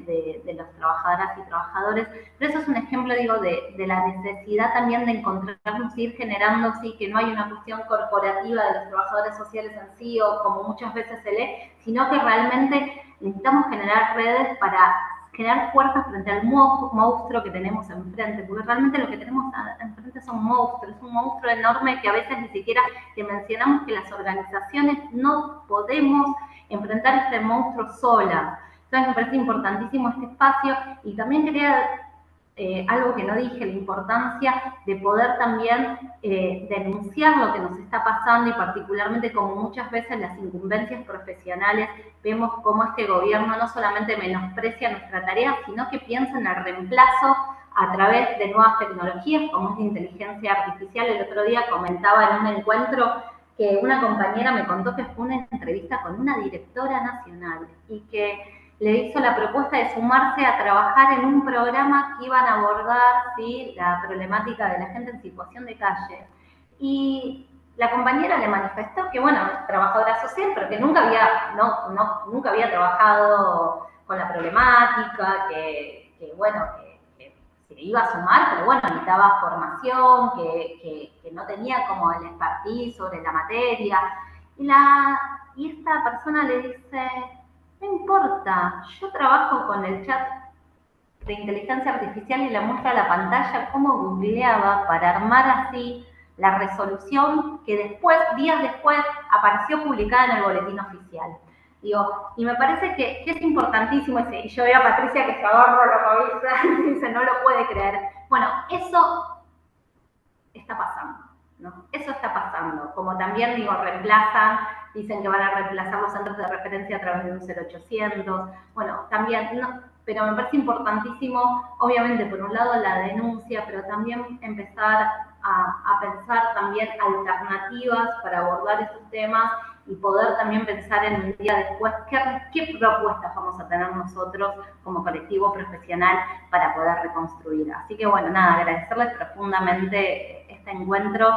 de los trabajadoras y trabajadores. Pero eso es un ejemplo, digo, de la necesidad también de encontrarnos y ir generando, sí, que no hay una cuestión corporativa de los trabajadores sociales en sí, o como muchas veces se lee, sino que realmente necesitamos generar redes para generar fuerzas frente al monstruo que tenemos enfrente, porque realmente lo que tenemos enfrente son monstruos, es un monstruo enorme que a veces ni siquiera dimensionamos que las organizaciones no podemos enfrentar este monstruo solas. Entonces me parece importantísimo este espacio y también quería algo que no dije, la importancia de poder también denunciar lo que nos está pasando y particularmente como muchas veces las incumbencias profesionales vemos cómo este gobierno no solamente menosprecia nuestra tarea, sino que piensa en el reemplazo a través de nuevas tecnologías como es la inteligencia artificial. El otro día comentaba en un encuentro que una compañera me contó que fue una entrevista con una directora nacional y que le hizo la propuesta de sumarse a trabajar en un programa que iban a abordar, ¿sí?, la problemática de la gente en situación de calle. Y la compañera le manifestó que, bueno, es trabajadora social, pero que nunca había trabajado con la problemática, que se iba a sumar, pero bueno, necesitaba formación, que no tenía como el expertise sobre la materia. Y la y esta persona le dice, no importa, yo trabajo con el chat de inteligencia artificial y le muestra la pantalla cómo googleaba para armar así la resolución que después, días después, apareció publicada en el boletín oficial. Digo, y me parece que es importantísimo ese, y yo veo a Patricia que se agarra la cabeza y dice, no lo puede creer. Bueno, eso está pasando, ¿no? Eso está pasando. Como también, digo, dicen que van a reemplazar los centros de referencia a través de un 0800. Bueno, también, no, pero me parece importantísimo, obviamente, por un lado la denuncia, pero también empezar a pensar también alternativas para abordar estos temas y poder también pensar en un día después qué propuestas vamos a tener nosotros como colectivo profesional para poder reconstruir. Así que bueno, nada, agradecerles profundamente este encuentro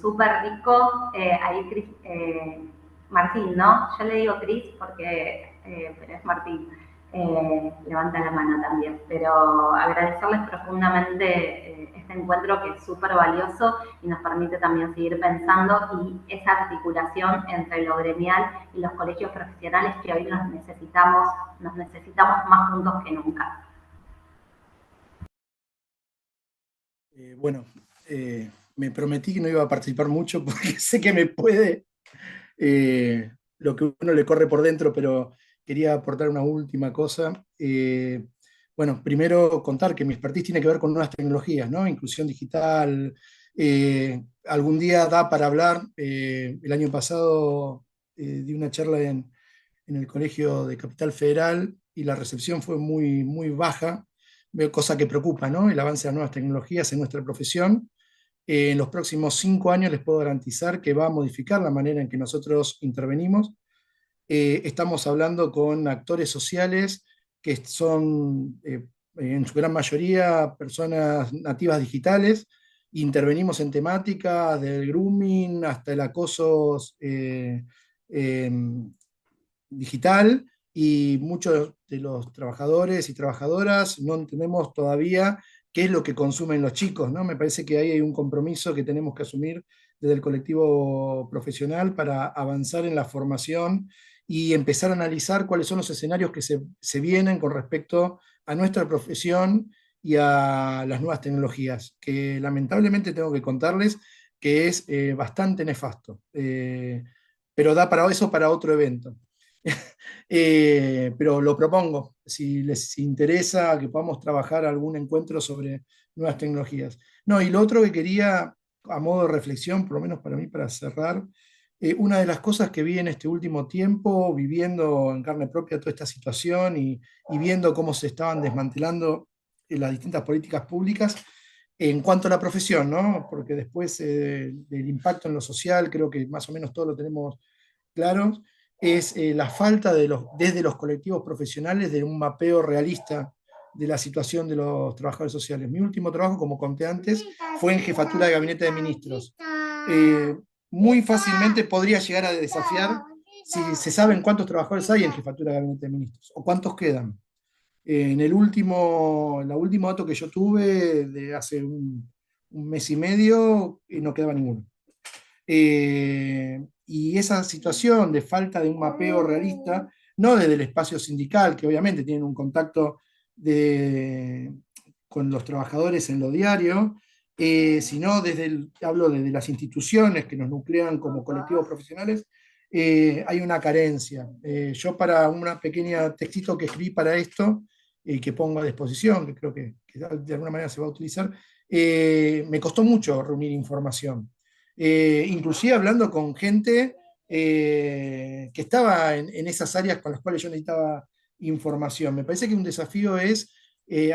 súper rico. Ahí Martín, ¿no? Yo le digo Cris porque, pero es Martín. Levanta la mano también, pero agradecerles profundamente este encuentro que es súper valioso y nos permite también seguir pensando y esa articulación entre lo gremial y los colegios profesionales que hoy nos necesitamos más juntos que nunca. Bueno, me prometí que no iba a participar mucho porque sé que me puede lo que uno le corre por dentro, pero quería aportar una última cosa. Bueno, primero contar que mi expertise tiene que ver con nuevas tecnologías, ¿no? Inclusión digital. Algún día da para hablar. El año pasado di una charla en el Colegio de Capital Federal y la recepción fue muy, muy baja, cosa que preocupa, ¿no? El avance de las nuevas tecnologías en nuestra profesión. En los próximos 5 años les puedo garantizar que va a modificar la manera en que nosotros intervenimos. Estamos hablando con actores sociales que son en su gran mayoría personas nativas digitales. Intervenimos en temáticas del grooming hasta el acoso eh, digital, y muchos de los trabajadores y trabajadoras no entendemos todavía qué es lo que consumen los chicos, ¿no? Me parece que ahí hay un compromiso que tenemos que asumir desde el colectivo profesional para avanzar en la formación y empezar a analizar cuáles son los escenarios que se vienen con respecto a nuestra profesión y a las nuevas tecnologías, que lamentablemente tengo que contarles que es bastante nefasto, pero da para eso para otro evento. Pero lo propongo, si les interesa que podamos trabajar algún encuentro sobre nuevas tecnologías. No, y lo otro que quería, a modo de reflexión, por lo menos para mí, para cerrar, una de las cosas que vi en este último tiempo, viviendo en carne propia toda esta situación y viendo cómo se estaban desmantelando las distintas políticas públicas en cuanto a la profesión, ¿no? Porque después del impacto en lo social, creo que más o menos todo lo tenemos claro, es la falta desde los colectivos profesionales de un mapeo realista de la situación de los trabajadores sociales. Mi último trabajo, como conté antes, fue en jefatura de gabinete de ministros. Muy fácilmente podría llegar a desafiar si se saben cuántos trabajadores hay en jefatura de gabinete de ministros o cuántos quedan. La última dato que yo tuve de hace un mes y medio, no quedaba ninguno. Y esa situación de falta de un mapeo realista, no desde el espacio sindical, que obviamente tienen un contacto con los trabajadores en lo diario, sino hablo desde las instituciones que nos nuclean como colectivos profesionales, hay una carencia. Yo para una pequeña textito que escribí para esto, que pongo a disposición, que creo que de alguna manera se va a utilizar, me costó mucho reunir información. Inclusive hablando con gente que estaba en esas áreas con las cuales yo necesitaba información. Me parece que un desafío es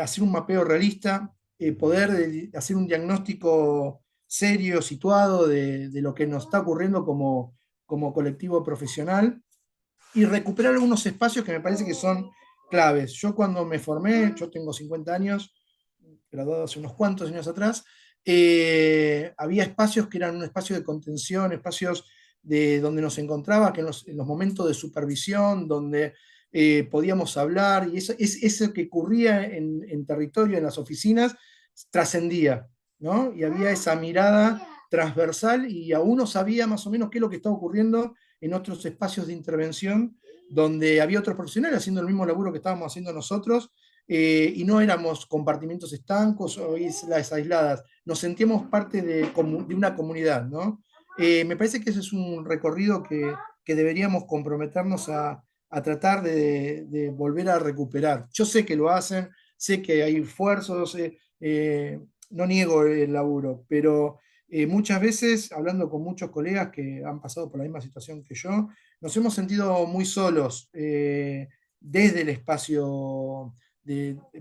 hacer un mapeo realista, poder hacer un diagnóstico serio, situado de lo que nos está ocurriendo como colectivo profesional y recuperar algunos espacios que me parece que son claves. Yo cuando me formé, yo tengo 50 años, graduado hace unos cuantos años atrás, había espacios que eran un espacio de contención, espacios donde nos encontraba, que en los momentos de supervisión, donde podíamos hablar, y eso que ocurría en territorio, en las oficinas, trascendía, ¿no? Y había esa mirada transversal y aún no sabía más o menos qué es lo que estaba ocurriendo en otros espacios de intervención donde había otros profesionales haciendo el mismo laburo que estábamos haciendo nosotros, y no éramos compartimientos estancos o islas aisladas, nos sentíamos parte de una comunidad, ¿no? Me parece que ese es un recorrido que deberíamos comprometernos a tratar de volver a recuperar. Yo sé que lo hacen, sé que hay esfuerzos, no niego el laburo, pero muchas veces, hablando con muchos colegas que han pasado por la misma situación que yo, nos hemos sentido muy solos desde el espacio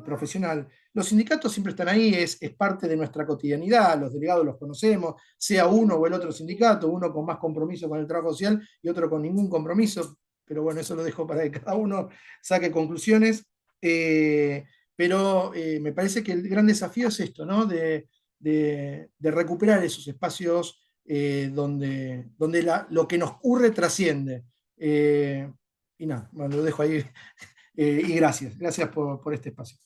profesional. Los sindicatos siempre están ahí, es parte de nuestra cotidianidad, los delegados los conocemos, sea uno o el otro sindicato, uno con más compromiso con el trabajo social y otro con ningún compromiso, pero bueno, eso lo dejo para que cada uno saque conclusiones. Pero me parece que el gran desafío es esto, ¿no? De recuperar esos espacios donde lo que nos ocurre trasciende. Y nada, bueno, lo dejo ahí. Y gracias por este espacio.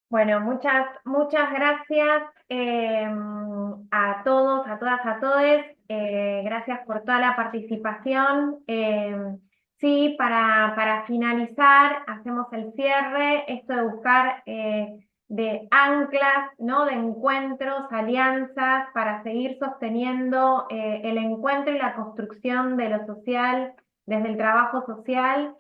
Bueno, muchas gracias a todos, a todas, a todes. Gracias por toda la participación. Sí, para finalizar, hacemos el cierre, esto de buscar de anclas, ¿no? De encuentros, alianzas, para seguir sosteniendo el encuentro y la construcción de lo social desde el trabajo social.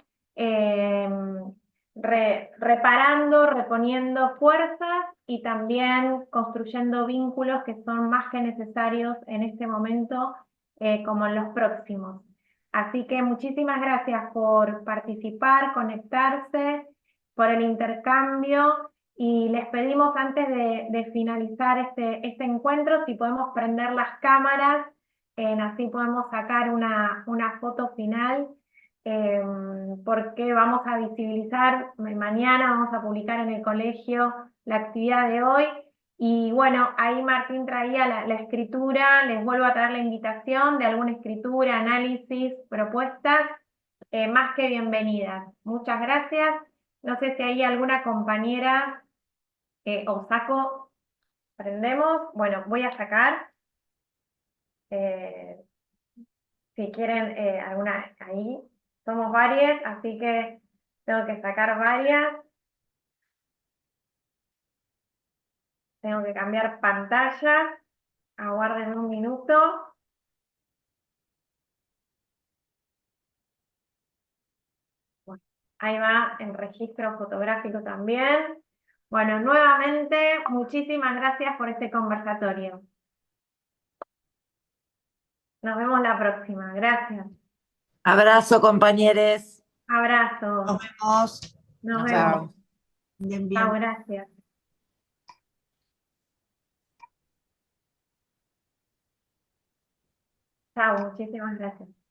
Reparando, reponiendo fuerzas y también construyendo vínculos que son más que necesarios en este momento como en los próximos. Así que muchísimas gracias por participar, conectarse, por el intercambio y les pedimos antes de finalizar este encuentro si podemos prender las cámaras, así podemos sacar una foto final. Porque vamos a visibilizar, mañana vamos a publicar en el colegio la actividad de hoy, y bueno, ahí Martín traía la escritura, les vuelvo a traer la invitación de alguna escritura, análisis, propuestas, más que bienvenidas. Muchas gracias, no sé si hay alguna compañera, o saco, prendemos, bueno, voy a sacar, si quieren alguna ahí. Somos varias, así que tengo que sacar varias. Tengo que cambiar pantalla. Aguarden un minuto. Bueno, ahí va el registro fotográfico también. Bueno, nuevamente, muchísimas gracias por este conversatorio. Nos vemos la próxima. Gracias. Abrazo, compañeros. Abrazo. Nos vemos. Nos Chao. vemos. Bien, Chao, bien. gracias. Chao, muchísimas gracias.